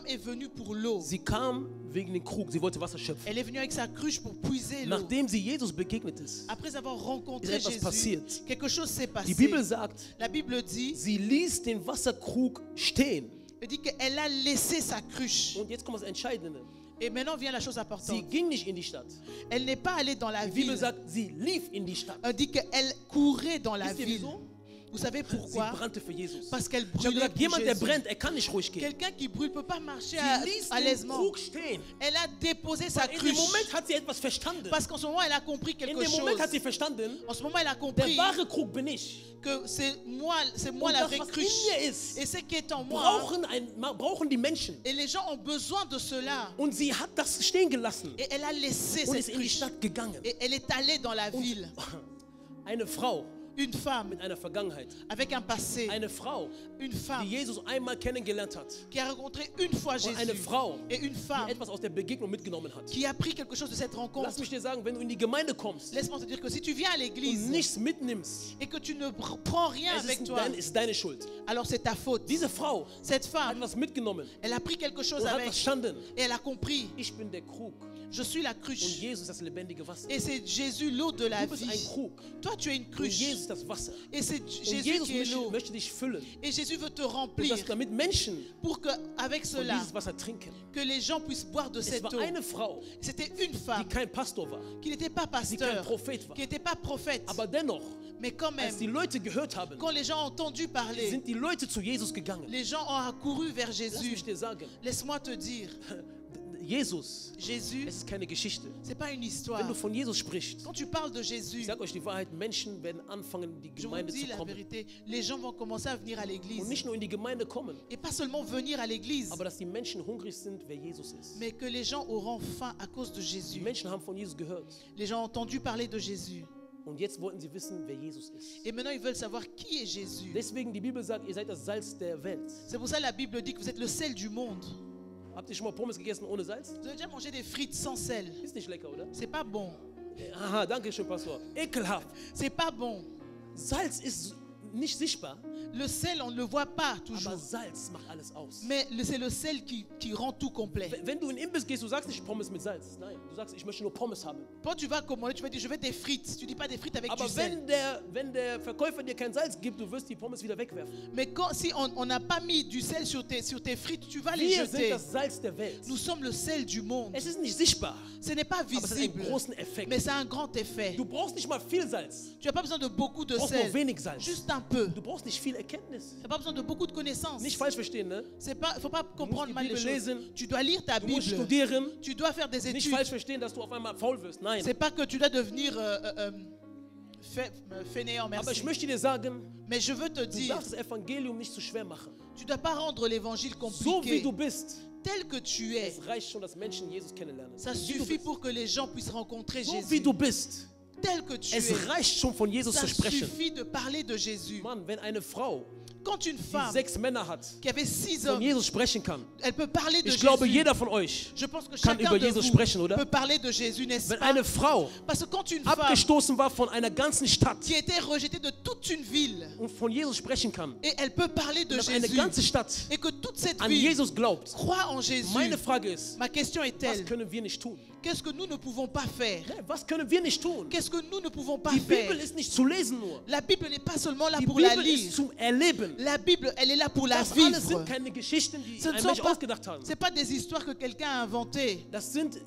est venue pour l'eau. Sie kam wegen dem Krug. Sie wollte Wasser schöpfen. Elle est venue avec sa cruche pour puiser l'eau. Nachdem sie Jesus begegnet ist, Après avoir rencontré ist etwas Jésus, passiert. quelque chose s'est passé. die Bibel sagt, La Bible dit, sie ließ den Wasserkrug stehen. elle dit qu'elle a laissé sa cruche. Und jetzt kommt das Entscheidende. Et maintenant vient la chose Sie importante. ging nicht in die Stadt. Elle n'est pas allée dans la Die Bibel ville. sagt, sie lief in die Stadt. Elle dit qu'elle courait dans la Wisst ihr ville. wieso? Vous savez Sie pourquoi? brannte für Jesus. Parce qu'elle Ich habe brûlait gesagt, pour jemand, der Jésus. brennt, kann nicht ruhig gehen. Quelqu'un qui brûle ne peut pas marcher Sie ließ à den l'aisement. Krug stehen. Elle a déposé sa In dem cruche. Moment hat sie etwas verstanden. Parce qu'en ce moment, elle a compris In quelque dem Moment chose. hat sie verstanden, En ce moment, elle a der compris wahre Krug bin ich. que c'est moi Und la das, vraie was in cruche. mir ist, Et ce qui est en moi. brauchen die Menschen. Et les gens ont besoin de cela. Und sie hat das stehen gelassen Et elle a laissé und ist cette in die cruche. Stadt gegangen. Et elle est allée dans la ville. Eine Frau Une femme mit einer Vergangenheit. avec un passé. Eine Frau, Une die femme Jesus einmal kennengelernt hat. qui a rencontré une fois Und eine Jésus. Frau, Et une die femme etwas aus der Begegnung mitgenommen hat. qui a pris quelque chose de cette Lass rencontre. mich dir sagen, wenn du in die Gemeinde kommst Laisse-moi te dire que si tu viens à und l'église nichts mitnimmst, et que tu ne prends rien es avec ist, toi, ist deine Schuld. alors c'est ta faute. Diese Frau Cette hat femme, etwas mitgenommen elle a pris quelque chose und hat avec verstanden, et elle a compris. ich bin der Krug Je suis la und cruche Jesus ist das lebendige Wasser. et c'est Jésus l'eau de la Du bist ein vie. Krug Toi, tu es une und cruche Jesus ist das Wasser. et c'est Und Jésus Jesus qui est l'eau. möchte dich füllen. Et Jésus veut te Und remplir damit Menschen pour que, avec von cela, dieses Wasser trinken. que les gens puissent boire de Es cette war eau. eine Frau, C'était une die femme kein Pastor war, qui n'était pas die kein pasteur, Prophet war. qui n'était pas prophète, Aber dennoch Mais quand même, als die Leute gehört haben, quand les gens ont entendu parler, sind die Leute zu Jesus gegangen. les gens ont accouru vers Lass Jésus. mich dir sagen, Laisse-moi te dire, Jesus, Jésus, es ist keine Geschichte. c'est pas une histoire. Wenn du von Jesus sprichst, Quand tu parles de ich Jésus, sage euch die Wahrheit, Menschen werden anfangen, in die je vous Gemeinde dis zu la kommen. vérité, les gens vont commencer à venir à Und l'église. nicht nur in die Gemeinde kommen, Et pas seulement venir à l'église, aber dass die Menschen hungrig sind, wer Jesus ist. mais que les gens auront faim à cause de Die Jésus. Menschen haben von Jesus gehört. Les gens ont entendu parler de Jésus. Und jetzt wollten sie wissen, wer Jesus ist. Et maintenant, ils veulent savoir qui est Jésus. Deswegen, die Bibel sagt, ihr seid das Salz der Welt. C'est pour ça que la Bible dit que vous êtes le sel du monde. Habt ihr schon mal Pommes gegessen ohne Salz? Vous avez déjà mangé des frites sans sel. Ist nicht lecker, oder? C'est pas bon. Aha, danke schön, Pastor. Ekelhaft. C'est pas bon. Salz ist nicht sichtbar, Le sel, on ne le voit pas aber toujours. Salz macht alles aus. Mais c'est le sel qui rend tout complet. Wenn du in den Imbiss gehst, du sagst nicht Pommes mit Salz. Nein, du sagst, ich möchte nur Pommes haben. Quand tu vas commander, tu vas dire je veux des frites. Tu dis pas des frites avec Aber du sel. wenn der Verkäufer dir kein Salz gibt, du wirst die Pommes wieder wegwerfen. Mais si on n'a pas mis du sel sur tes frites, tu vas les Wir sind jeter. das Salz der Welt. Nous sommes le sel du monde. Es ist nicht sichtbar, Ce n'est pas aber es hat einen visible, großen Effekt. mais ça a un grand effet. Du brauchst nicht mal viel Salz. Tu n'as pas besoin de beaucoup de Du brauchst nur sel, wenig Salz. juste un peu. Du brauchst nicht viel Erkenntnis. Tu n'as pas besoin de beaucoup de connaissances. Nicht falsch verstehen, ne? Il ne faut pas comprendre die mal les Bibel choses. lesen. Tu dois lire ta Du musst Bible. studieren. Tu dois faire des Nicht études. falsch verstehen, dass du auf einmal faul wirst. Nein. C'est pas que tu dois devenir fainéant, Aber ich merci. möchte dir sagen, Mais je veux te du dire, darfst das Evangelium nicht zu schwer machen. tu ne dois pas rendre l'évangile So wie compliqué. du bist, Tel que tu es, es reicht schon, dass Menschen Jesus kennenlernen. ça Wie du suffit bist. pour que les gens puissent rencontrer So wie Jésus. du bist, Tel que tu es es, reicht schon von Jesus ça zu sprechen. suffit de parler de Jésus. Mann, wenn eine Frau, Quand une die femme 6 Männer hat, qui avait 6 von hommes, Jesus sprechen kann, elle peut parler de ich glaube, Jésus. jeder von euch Je pense que kann chacun über de Jesus vous sprechen, oder? peut parler de Jésus, n'est-ce Wenn pas? eine Frau Parce que quand une femme abgestoßen war von einer ganzen Stadt qui était rejetée de toute une ville und von Jesus sprechen kann, et elle peut parler de und eine Jésus ganze Stadt et que toute cette an ville Jesus glaubt, croit en Jésus, meine Frage ist, ma question est was telle, können wir nicht tun? qu'est-ce que nous ne pouvons pas faire? Was können wir nicht tun? Qu'est-ce que nous ne pouvons pas Die faire? Bibel ist nicht zu lesen nur. La Bible n'est pas seulement là Die pour la Bibel ist lire. zum Erleben. La Bible, elle est là pour la Das alles vivre. sind keine Geschichten, die Ce ne ein sont Mensch pas, ausgedacht haben. c'est pas des histoires que quelqu'un a inventées. Das sind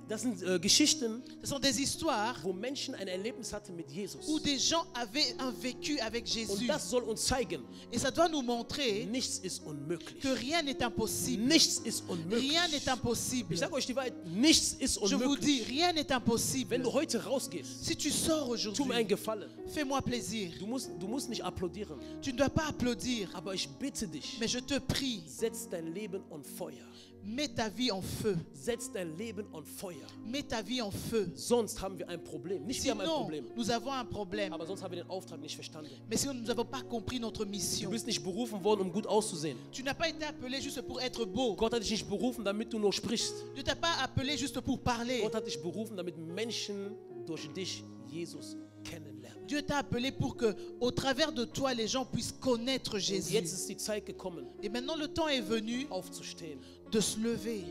Geschichten, Ce sont des histoires wo Menschen ein Erlebnis hatten mit Jesus. où des gens avaient un vécu avec Und Jésus. das soll uns zeigen, Et ça doit nous montrer nichts ist unmöglich. que rien n'est impossible. Nichts ist unmöglich. Rien n'est impossible. Ich sage euch die Wahrheit, nichts ist Je vous dis, unmöglich. rien n'est impossible. Wenn du heute rausgehst, Si tu sors tu mir aujourd'hui, einen Gefallen. fais-moi plaisir. Du musst nicht applaudieren. Tu ne dois pas applaudir, Aber ich bitte dich, mais je te prie, setz dein Leben on Feuer. mets ta vie en feu. Setz dein Leben on Feuer. Mets ta vie en feu. Sonst haben wir ein Problem. Nicht wir haben ein Sinon, Problem, nous avons un problème. aber sonst haben wir den Auftrag nicht verstanden. Mais sinon, nous n'avons pas compris notre Du mission. bist nicht berufen worden, um gut auszusehen. Tu n'as pas été appelé juste pour être beau. Gott hat dich nicht berufen, damit du nur sprichst. Dieu t'a pas appelé juste pour parler. Gott hat dich berufen, damit Menschen durch dich Jesus kennenlernen. Dieu t'a appelé pour que, au travers de toi, les gens puissent connaître Und Jésus. jetzt ist die Zeit gekommen, Et maintenant, le temps est venu aufzustehen. de se lever.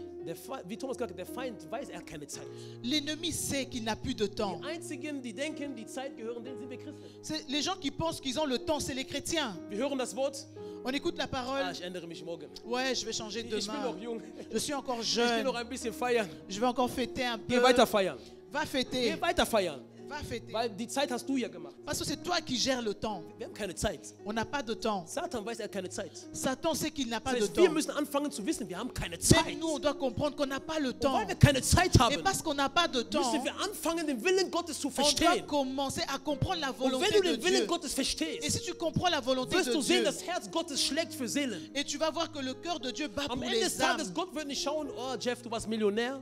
Wie Thomas gesagt hat, der Feind weiß, er hat keine Zeit. L'ennemi sait qu'il n'a plus de temps. Die Einzigen, die denken, die Zeit gehören denen, sind wir Christen. C'est les gens qui pensent qu'ils ont le temps, c'est les chrétiens. Wir hören das Wort. On écoute la parole. Ich ändere mich morgen. Ouais, je vais changer Ich bin demain. noch jung. Je suis encore Ich will jeune. noch ein bisschen feiern. Je vais encore fêter un Geh peu. weiter feiern. Va Geh fêter. weiter feiern. Va fêter. Weil die Zeit hast du ja gemacht. Parce que c'est toi qui gères le temps. Wir haben keine Zeit. On n'a pas de temps. Satan weiß, er hat keine Zeit. Satan sait qu'il n'a pas Das de heißt, wir temps. müssen anfangen zu wissen, wir haben keine Zeit. Même nous, on doit comprendre qu'on n'a pas le Und temps. weil wir keine Zeit Et haben, parce qu'on n'a pas de temps, müssen wir anfangen, den Willen Gottes zu on doit verstehen. commencer à comprendre la Und volonté wenn du de den Willen Dieu. Gottes Et verstehst, si tu comprends la volonté wirst de du sehen, Dieu, das Herz Gottes schlägt für Seelen. et tu vas voir que le cœur de Dieu bat Am pour Ende des les âmes. Tages, Gott wird nicht schauen, oh Jeff, du warst Millionär.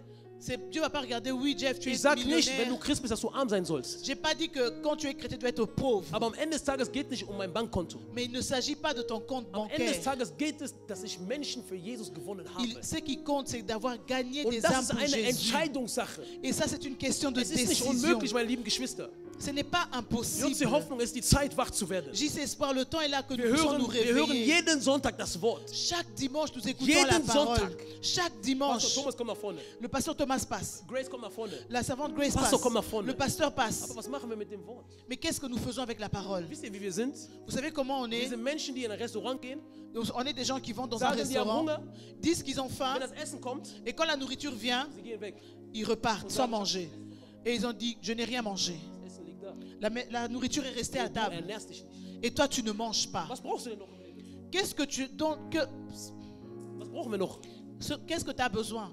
Dieu va pas regarder, oui Jeff, tu Ich es sag nicht, wenn millionnaire. du Christ bist, dass du arm sein sollst. J'ai pas dit que quand tu es chrétien, tu dois être pauvre. Aber am Ende des Tages geht es nicht um mein Bankkonto. Mais il ne s'agit pas de ton compte Am Ende des bancaire. Tages geht es, dass ich Menschen für Jesus gewonnen habe. Ce qui compte, c'est d'avoir gagné Und des das âmes ist pour eine Jésus. Entscheidungssache. Et ça, c'est une question de Es ist nicht décision. unmöglich, meine lieben Geschwister. Ce n'est pas Unsere impossible. Hoffnung ist, die Zeit wach zu werden. J'ai espoir, le temps est là que nous Wir puissions nous hören réveiller. jeden Sonntag das Wort. Chaque dimanche, nous écoutons Jeden la parole. Sonntag. Chaque Pastor dimanche, Thomas, komm nach vorne. le pasteur Thomas passe. Grace, komm nach vorne. La savante Grace Pastor, passe. komm nach vorne. Le pasteur passe. Aber was machen wir mit dem Wort? Mais qu'est-ce que nous faisons avec la parole? Wisst ihr, wie wir sind? Vous savez comment on Wir est? sind Menschen, die in ein Restaurant gehen. On est des gens qui vont dans un Sagen, sie haben restaurant, Hunger. disent qu'ils ont faim, Wenn das Essen kommt, et quand la nourriture vient, sie gehen weg. ils repartent sans manger. Et ils ont dit, je n'ai rien mangé. Das Essen liegt da. La nourriture est restée à Du table. ernährst dich nicht. Et toi, tu ne manges pas. Was brauchst du denn noch im Leben? Qu'est-ce que tu Was brauchen wir noch? qu'est-ce que tu as besoin?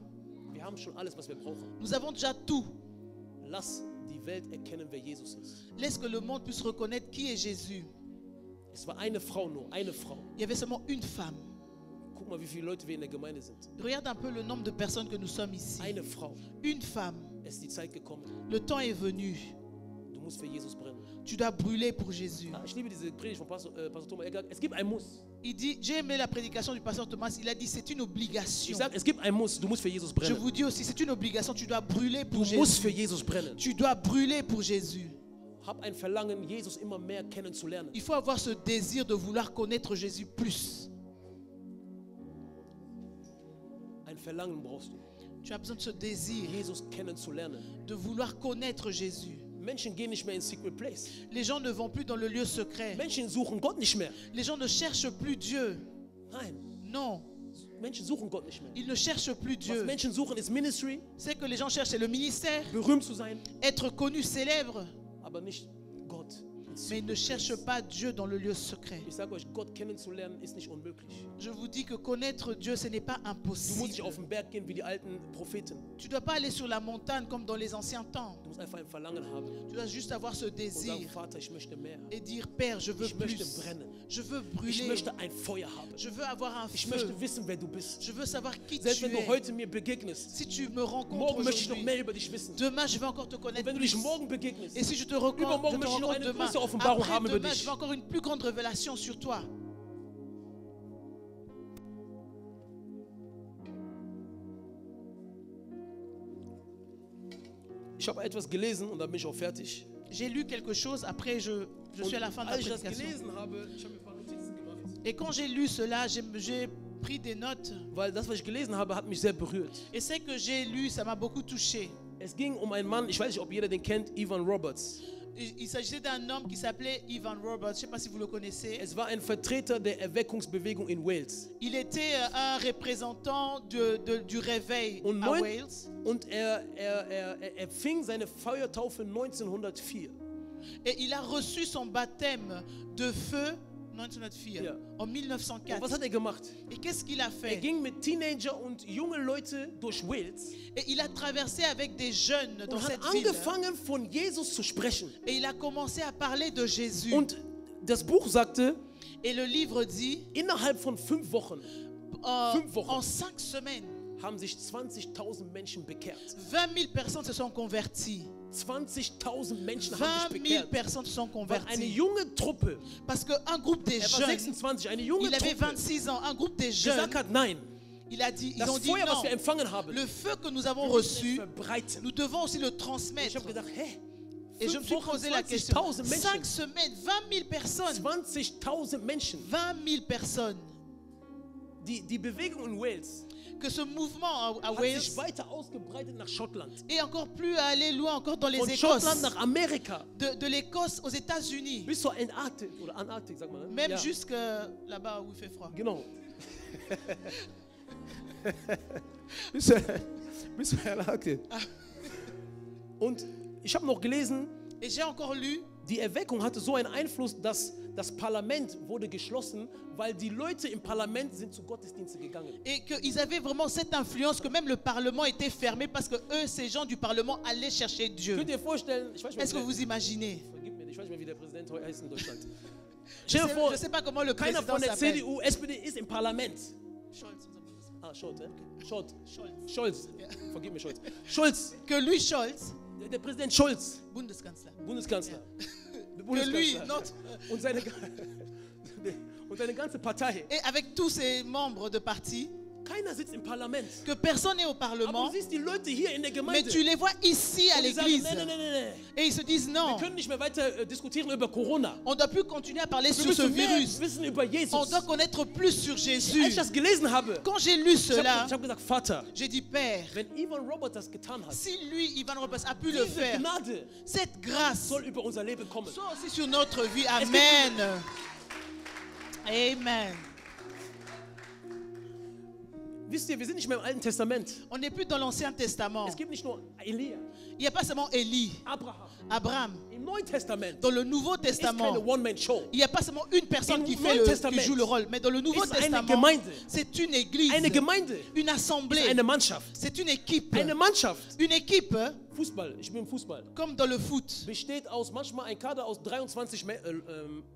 Wir haben schon alles, was wir brauchen. Nous avons déjà tout. Lass die Welt erkennen, wer Jesus ist. Laisse que le monde puisse reconnaître qui est Jésus. Es war eine Frau nur, eine Frau. Il y avait seulement une femme. Guck mal, wie viele Leute wir in der Gemeinde sind. Regarde un peu le nombre de personnes que nous sommes ici. Eine Frau. Une femme. Es ist die Zeit gekommen. Le temps est venu. Du musst für Jesus brennen. Tu dois brûler pour Jésus. Ich liebe diese Predigt von Pastor Thomas Egger. Es gibt ein Muss. Il dit, j'ai aimé la prédication du pasteur Thomas. Il a dit, c'est une Ich obligation. sage, es gibt ein Muss. Du musst für Jesus Je brennen. vous dis aussi, c'est une obligation. Tu dois brûler Du pour musst Jésus. für Jesus brennen. Tu dois brûler pour Jésus. Hab ein Verlangen, Jesus immer mehr kennenzulernen. Il faut avoir ce désir de vouloir connaître Jésus plus. Ein Verlangen brauchst du, Tu as besoin de ce désir Jesus kennenzulernen. de vouloir connaître Jésus. Menschen gehen nicht mehr in secret place. Les gens ne vont plus dans le lieu secret. Menschen suchen Gott nicht mehr. Les gens ne cherchent plus Dieu. Nein, Non, Menschen suchen Gott nicht mehr. ils ne cherchent plus Was Dieu. Menschen suchen ist Ministry, C'est que les gens cherchent, c'est le ministère, berühmt zu sein, être connu, célèbre, aber nicht Gott. in mais ils ne secret cherchent place. pas Dieu dans le lieu secret. Ich sage euch, Gott kennenzulernen ist nicht unmöglich. Je vous dis que connaître Dieu, ce n'est pas Du musst impossible. nicht auf den Berg gehen wie die alten Propheten. Tu ne dois pas aller sur la montagne comme dans les anciens temps. Du musst einfach ein Verlangen haben Tu dois juste avoir ce und sagen, désir Vater, ich möchte mehr. et dire, Père, je veux Ich möchte plus. brennen. Je veux Ich brûler. möchte ein Feuer haben. Je veux avoir un Ich feu. möchte wissen, wer du bist. Je veux savoir qui Selbst tu wenn du es. heute mir begegnest, Si tu me rencontres morgen möchte ich noch aujourd'hui, mehr über dich wissen. demain je vais encore te Und connaître wenn du plus. dich morgen begegnest, Et si je te rencontre, Übermorgen möchte ich noch eine demain, größere Offenbarung après haben über demain, dich. je vais encore une plus grande révélation sur toi. ich habe etwas gelesen und dann bin ich auch fertig. J'ai lu quelque chose, après je suis à la fin de la als ich das prédication. gelesen habe, ich habe mir ein paar Notizen gemacht. Et quand j'ai lu cela, j'ai pris des notes. Weil das, was ich gelesen habe, hat mich sehr berührt. Et ce que j'ai lu, ça m'a beaucoup touché. Es ging um einen Mann, ich weiß nicht, ob jeder den kennt, Evan Roberts. Il s'agissait d'un homme qui s'appelait Evan Roberts. Je ne sais pas si vous le connaissez. Es war ein Vertreter der Erweckungsbewegung in Wales. Il était un représentant du réveil Und, à Wales. und er empfing seine Feuertaufe 1904. Et il a reçu son baptême de feu 1904, Ja. en Und 1904. was hat er gemacht? Et qu'est-ce qu'il a Er fait? ging mit Teenager und junge Leute durch Wales Et il a traversé avec des jeunes dans und hat cette ville. angefangen, von Jesus zu sprechen. Et il a commencé à parler de Jésus. Und das Buch sagte, Et le livre dit, innerhalb von 5 Wochen 5 Wochen. en 5 semaines, haben sich 20.000 Menschen bekehrt. 20 000 personnes se sont converties. 20.000 Menschen 20 haben sich 000 bekehrt. personnes se sont Weil eine converties. junge Truppe, Parce qu'un groupe des er war jeunes, 26, eine junge il avait Truppe, 26 ans, un groupe des jeunes, gesagt hat, nein, il a dit, ils das ont dit Feuer, was non, wir empfangen haben, le feu que nous avons wir müssen es reçu, verbreiten. nous devons aussi le Ich transmettre. habe gedacht, hä? Et je me 5 suis Wochen, posé la question, 20.000 5 Menschen, semaines, 20 000 personnes, 20.000 Menschen. 20 000 personnes, Die Bewegung in Wales que ce mouvement à hat Wales sich weiter ausgebreitet nach Schottland. est encore plus à aller loin, encore dans les Von Écosses, Schottland nach Amerika. de l'Écosse aux États-Unis, Bis zur Antarktik oder Antarktik, sagt man. Ne? même Ja, jusque là-bas où il fait froid. Genau. bis zur Antarktik. Und ich habe noch gelesen, Et j'ai encore lu, die Erweckung hatte so einen Einfluss, dass das Parlament wurde geschlossen, weil die Leute im Parlament sind zu Gottesdiensten gegangen. et qu'ils avaient vraiment cette influence que même le Parlement était fermé parce que eux, ces gens du Parlement, allaient chercher Dieu. Könnt ihr vorstellen, ich weiß Est-ce que nicht, vous imaginez? vergib mir, ich weiß nicht mehr, wie der Präsident heute heißt in Deutschland. Je Stell dir vor, ne sais pas comment le keiner président von der s'appelle. CDU, SPD ist im Parlament. Scholz. Ah, Scholz, Scholz. Scholz. Scholz. Ja. Vergib mir, Scholz. Scholz, Que lui, Scholz, der Präsident Scholz, Bundeskanzler, Bundeskanzler. que lui, notre, Und seine ganze Partei. et avec tous ses membres de parti, Keiner sitzt im Parlament. que personne n'est au Aber Parlement, du siehst die Leute hier in der mais Gemeinde. tu les vois ici à Und die sagen, l'église. nein. Et ils se disent Wir non, können nicht mehr weiter diskutieren über Corona. on ne doit plus continuer à parler Wir sur ce müssen mehr virus. wissen über Jesus. On doit connaître plus sur Als ich Jésus. das gelesen habe, Quand j'ai lu ich cela, habe gesagt, Vater, j'ai dit, Père, wenn Ivan Robert das getan hat, si lui, Ivan Roberts, a pu le diese faire, Gnade cette grâce soll über unser Leben kommen. soit aussi sur notre vie. Est-ce Amen. Amen. Wisst ihr, wir sind nicht mehr im Alten Testament. On n'est plus dans l'Ancien Testament. Es gibt nicht nur Elia, Il n'y a pas seulement Élie, Abraham. Abraham. Im Neuen Testament Dans le Nouveau ist keine Testament, One-Man-Show. il n'y a pas seulement une personne Im qui, Neuen qui Testament joue le rôle, mais dans le Nouveau ist eine Testament, Gemeinde. c'est une église, Eine Gemeinde une ist assemblée, eine Mannschaft. c'est une équipe. Eine Mannschaft. Une équipe, Fußball, ich bin im Fußball. comme dans le foot. Besteht aus manchmal ein Kader aus 23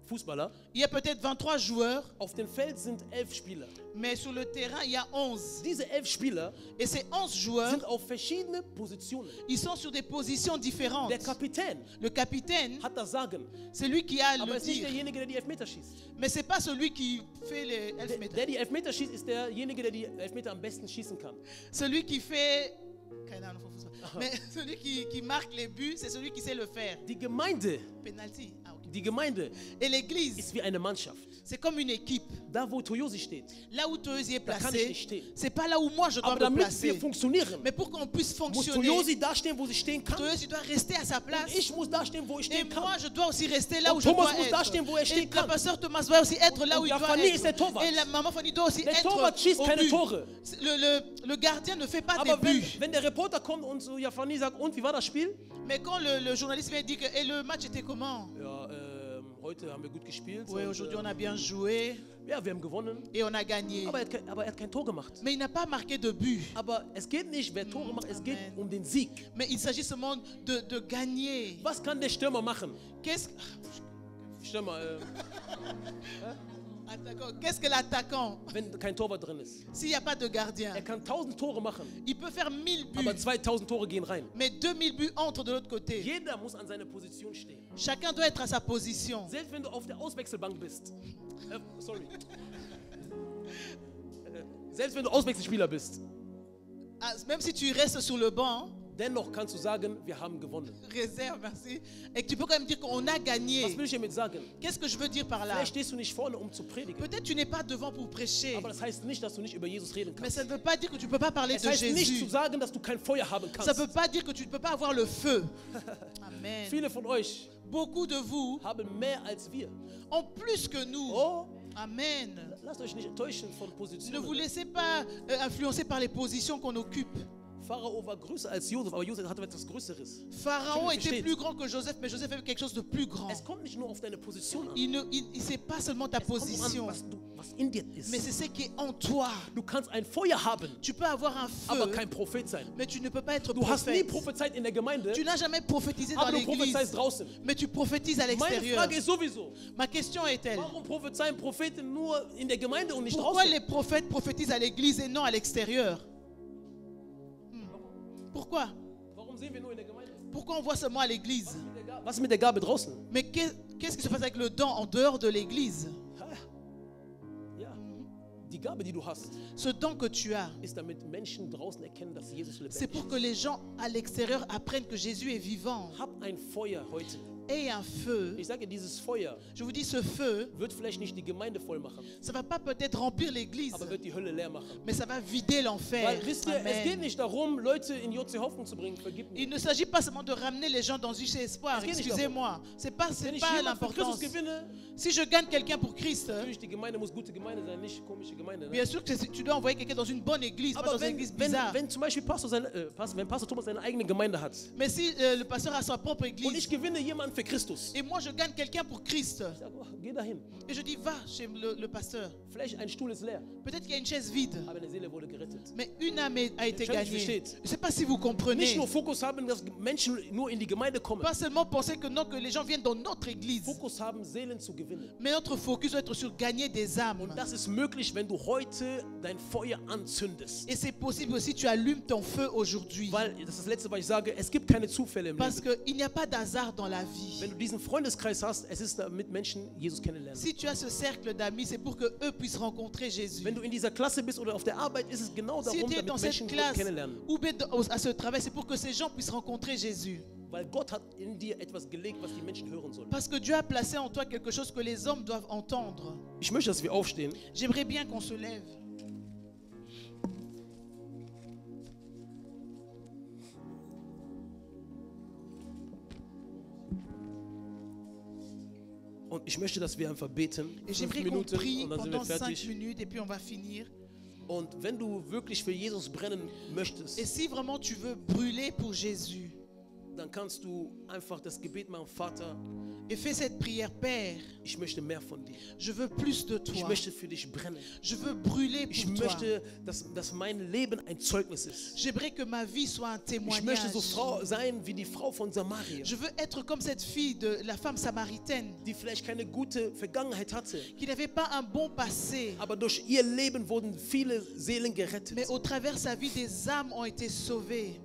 Fußballer. Il y a peut-être 23 joueurs, Auf dem Feld sind 11 Spieler. mais sur le terrain, il y a 11. Diese 11 Spieler Et ces 11 joueurs, sind auf verschiedene Positionen. ils sont sur des positions différentes. Der Kapitän Le capitaine, hat das Sagen, c'est lui qui a aber le ist nicht tir. derjenige, der die Elfmeter schießt. Mais c'est pas celui qui fait les Elfmeter. Der die Elfmeter schießt, ist derjenige, der die Elfmeter am besten schießen kann. Celui qui fait... Mais celui qui marque les buts, c'est celui qui sait le faire. Die Gemeinde, Penalty. Ah, ok. die Gemeinde Et l'église, ist wie eine Mannschaft. c'est comme une équipe. Da, wo Toyosi steht. Là où Toyosi est Da kann ich placé, nicht stehen. c'est pas là où moi je dois Aber me damit wir placer. funktionieren, Mais pour qu'on puisse muss fonctionner, Toyosi da stehen, wo sie stehen kann. Toyosi doit rester à sa place. Und ich muss da stehen, wo ich Et stehen kann. moi, je dois aussi rester là Und où je Thomas dois muss da être. stehen, wo er Et stehen le kann. pasteur Thomas doit aussi être là où Und il der doit Fanny ist der être. Torwart. Et la maman Fanny doit aussi Der être Torwart schießt au keine but. Tore. Le gardien ne fait pas Aber des buts. wenn der Reporter kommt und so Jafani sagt, und wie war das Spiel? Mais quand le journaliste vient dire que et le match était comment? Ja, heute haben wir gut gespielt. Oui, und, aujourd'hui on a bien joué ja, wir haben gewonnen. et on a gagné. Aber er hat kein Tor gemacht. Mais il n'a pas marqué de but. Aber es geht nicht, wer Tore macht, es geht Amen. um den Sieg. Mais il s'agit seulement de gagner. Was kann der Stürmer machen? Qu'est-ce Stürmer, qu'est-ce que l'attaquant, wenn kein Torwart drin ist. s'il n'y a pas de gardien, Er kann 1000 Tore machen, il peut faire 1000 aber buts, 2000 Tore gehen rein. mais 2000 buts entrent de l'autre côté. Jeder muss an seiner Position stehen. Chacun doit être à sa position. Selbst wenn du auf der Auswechselbank bist. Sorry. Selbst wenn du Auswechselspieler bist. Ah, même si tu restes sur le banc, Dennoch kannst du sagen, wir haben gewonnen. réserve, merci, et que tu peux quand même dire qu'on a Was gagné. will ich damit sagen? Qu'est-ce que je veux dire par là? Vielleicht stehst du nicht vorne, um zu predigen. Peut-être tu n'es pas devant pour prêcher, Aber das heißt nicht, dass du nicht über Jesus reden mais kannst. ça ne veut pas dire que tu ne peux pas parler Es de heißt nicht zu Jésus. sagen, dass du kein Feuer haben Ça ne kannst. veut pas dire que tu ne peux pas avoir le feu. Amen. Viele von euch Beaucoup de vous haben mehr als wir. ont plus que nous. Oh, Amen. lasst euch nicht täuschen von Ne vous Positionen. laissez pas influencer par les positions qu'on occupe. Pharao war größer als Josef, aber Josef hatte etwas Größeres. Pharaon Tu était versteht. plus grand que Joseph, mais Joseph avait quelque chose de plus grand. Es kommt nicht nur auf deine Position an. Il sait pas seulement ta Es kommt position, an, was in dir mais ist. c'est ce qui est en toi. Du kannst ein Feuer haben, Tu peux avoir un aber feu, kein Prophet sein. mais tu ne peux pas être Du hast nie prophète. prophezeit in der Gemeinde, Tu n'as jamais prophétisé dans aber du l'église, prophezeist draußen. mais tu prophétises à Meine l'extérieur. Frage ist sowieso, Ma question est-elle, warum prophezeien Propheten nur in der Gemeinde und nicht pourquoi draußen? les prophètes prophétisent à l'église et non à l'extérieur? Pourquoi? Warum sehen wir nur in der Gemeinde? Pourquoi on voit seulement à l'église? Was ist mit der Gabe draußen? Mais qu'est-ce qui se passe avec le don en dehors de l'église? Ja, die Gabe, die du hast, Ce don que tu as, ist damit Menschen draußen erkennen, dass Jesus c'est lebendig pour que les gens à l'extérieur apprennent que Jésus est vivant. ist. Hab ein Feuer heute. Et un feu, Ich sage, dieses Feuer je vous dis, ce feu, wird vielleicht nicht die Gemeinde voll machen, ça va pas peut-être remplir l'église, aber wird die Hölle leer machen. mais ça va vider l'enfer. Weil, wisst ihr, es geht Amen. nicht darum, Leute in JC Hoffnung zu bringen, vergib mir. Il ne s'agit pas seulement de ramener les gens dans UC Espoir, Es geht nicht excusez-moi. C'est pas Wenn ich pas jemanden für l'importance. Christus gewinne, Si je gagne quelqu'un pour Christ, natürlich, die Gemeinde muss gute Gemeinde sein, nicht komische Gemeinde. Ne? bien sûr que tu dois envoyer quelqu'un dans une bonne église, pas Aber dans une église wenn bizarre. zum Beispiel wenn Pastor Thomas seine eigene Gemeinde hat Mais si le pasteur a sa propre und église ich gewinne jemanden für Christus, et moi je gagne quelqu'un pour Christ ich sage, oh, geh dahin. et je dis va chez le pasteur, Vielleicht ein Stuhl ist leer, peut-être qu'il y a une chaise vide, aber eine Seele wurde gerettet. mais une âme a été Ich gagnée. versteht. Je ne sais pas si vous Nicht comprenez. nur Fokus haben, dass Menschen nur in die Gemeinde kommen. Pas seulement penser que non, que les gens viennent dans notre église, Fokus haben, Seelen zu gewinnen. mais notre focus doit être sur gagner des âmes. Und das ist möglich, wenn du heute dein Feuer anzündest. Et c'est possible aussi, tu allumes ton feu aujourd'hui. Weil, das ist das Letzte, was ich sage, es gibt keine Zufälle im Parce Leben. qu'il n'y a pas d'hasard dans la vie. Wenn du diesen Freundeskreis hast, es ist damit Menschen Jesus kennenlernen. Si tu as ce cercle d'amis, c'est pour que eux puissent rencontrer Jésus. Wenn du in dieser Klasse bist oder auf der Arbeit, ist es genau Si darum, tu es dans damit cette Menschen Gott classe kennenlernen. ou bien à ce travail, c'est pour que ces gens puissent rencontrer Jésus. Weil Gott hat in dir etwas gelegt, was die Menschen hören sollen. Parce que Dieu a placé en toi quelque chose que les hommes doivent entendre. Ich möchte, dass wir aufstehen. J'aimerais bien qu'on se lève. Und ich möchte, dass wir einfach beten. Et 5 j'aimerais qu'on Minuten prie und dann sind wir pendant 5 fertig. minutes et puis on va finir. Und wenn du wirklich für Jesus brennen möchtest, Et si vraiment tu veux brûler pour Jésus, dann kannst du einfach das Gebet machen, Vater, et fais cette prière, Père, ich möchte mehr von dir. je veux plus de Ich toi. möchte für dich brennen. Je veux brûler Ich pour toi. möchte, dass mein Leben ein Zeugnis ist. J'aimerais que ma vie soit un Ich möchte so témoignage. sein wie die Frau von Samaria, Je veux être comme cette fille de la femme samaritaine die vielleicht keine gute Vergangenheit hatte, qui n'avait pas un bon passé, aber durch ihr Leben wurden viele Seelen gerettet. mais au travers de sa vie, des âmes ont été sauvées.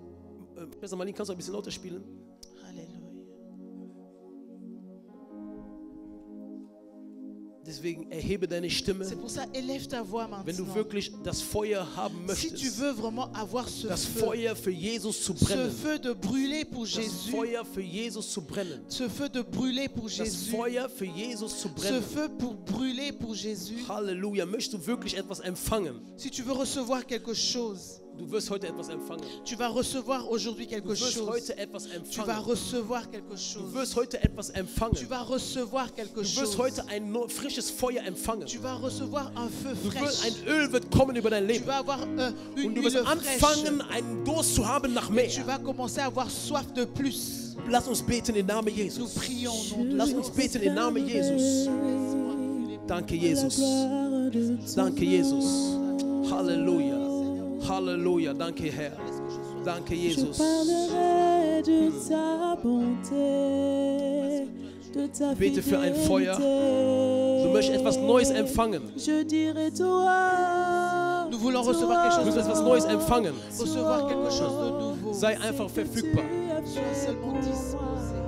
Besser Marlene, kannst du ein bisschen lauter spielen? Alléluia. Deswegen erhebe deine Stimme, C'est pour ça, élève ta voix wenn du maintenant. wirklich das Feuer haben Si tu möchtest, veux vraiment avoir ce das feu, Feuer für Jesus zu ce brennen, feu de brûler pour das Jésus, Feuer für Jesus zu brennen, ce feu de brûler pour das Jésus, Feuer für Jesus zu ce brennen. feu pour brûler pour Jésus. Halleluja, möchtest du wirklich etwas empfangen? Si tu veux recevoir quelque chose, Du wirst heute etwas empfangen. tu vas recevoir aujourd'hui Du quelque wirst chose. heute etwas Tu vas empfangen. recevoir quelque Du chose. wirst heute etwas Tu empfangen. vas recevoir quelque Du wirst chose. heute ein frisches Feuer empfangen. Tu vas recevoir un feu Du wirst, fraîche. ein Öl wird kommen über dein Tu Leben. vas avoir une Und du wirst huile anfangen, fraîche. einen Durst zu haben nach Tu mehr. vas commencer à avoir soif de plus. Lass uns beten im Namen Nous Jesus. prions au nom de Lass uns beten im Namen Jesus. Danke, Jesus. Danke, Jesus. Halleluja. Halleluja. Danke, Herr. Danke, Je Jesus. parlerai de ta bonté, de ta Bete für ein Feuer. Du fidélité. möchtest etwas Neues empfangen. Je dirai toi. Nous voulons recevoir quelque Du chose willst de etwas nouveau. Neues empfangen. Recevoir quelque chose de nouveau. Sei einfach verfügbar. Sois seulement disposé.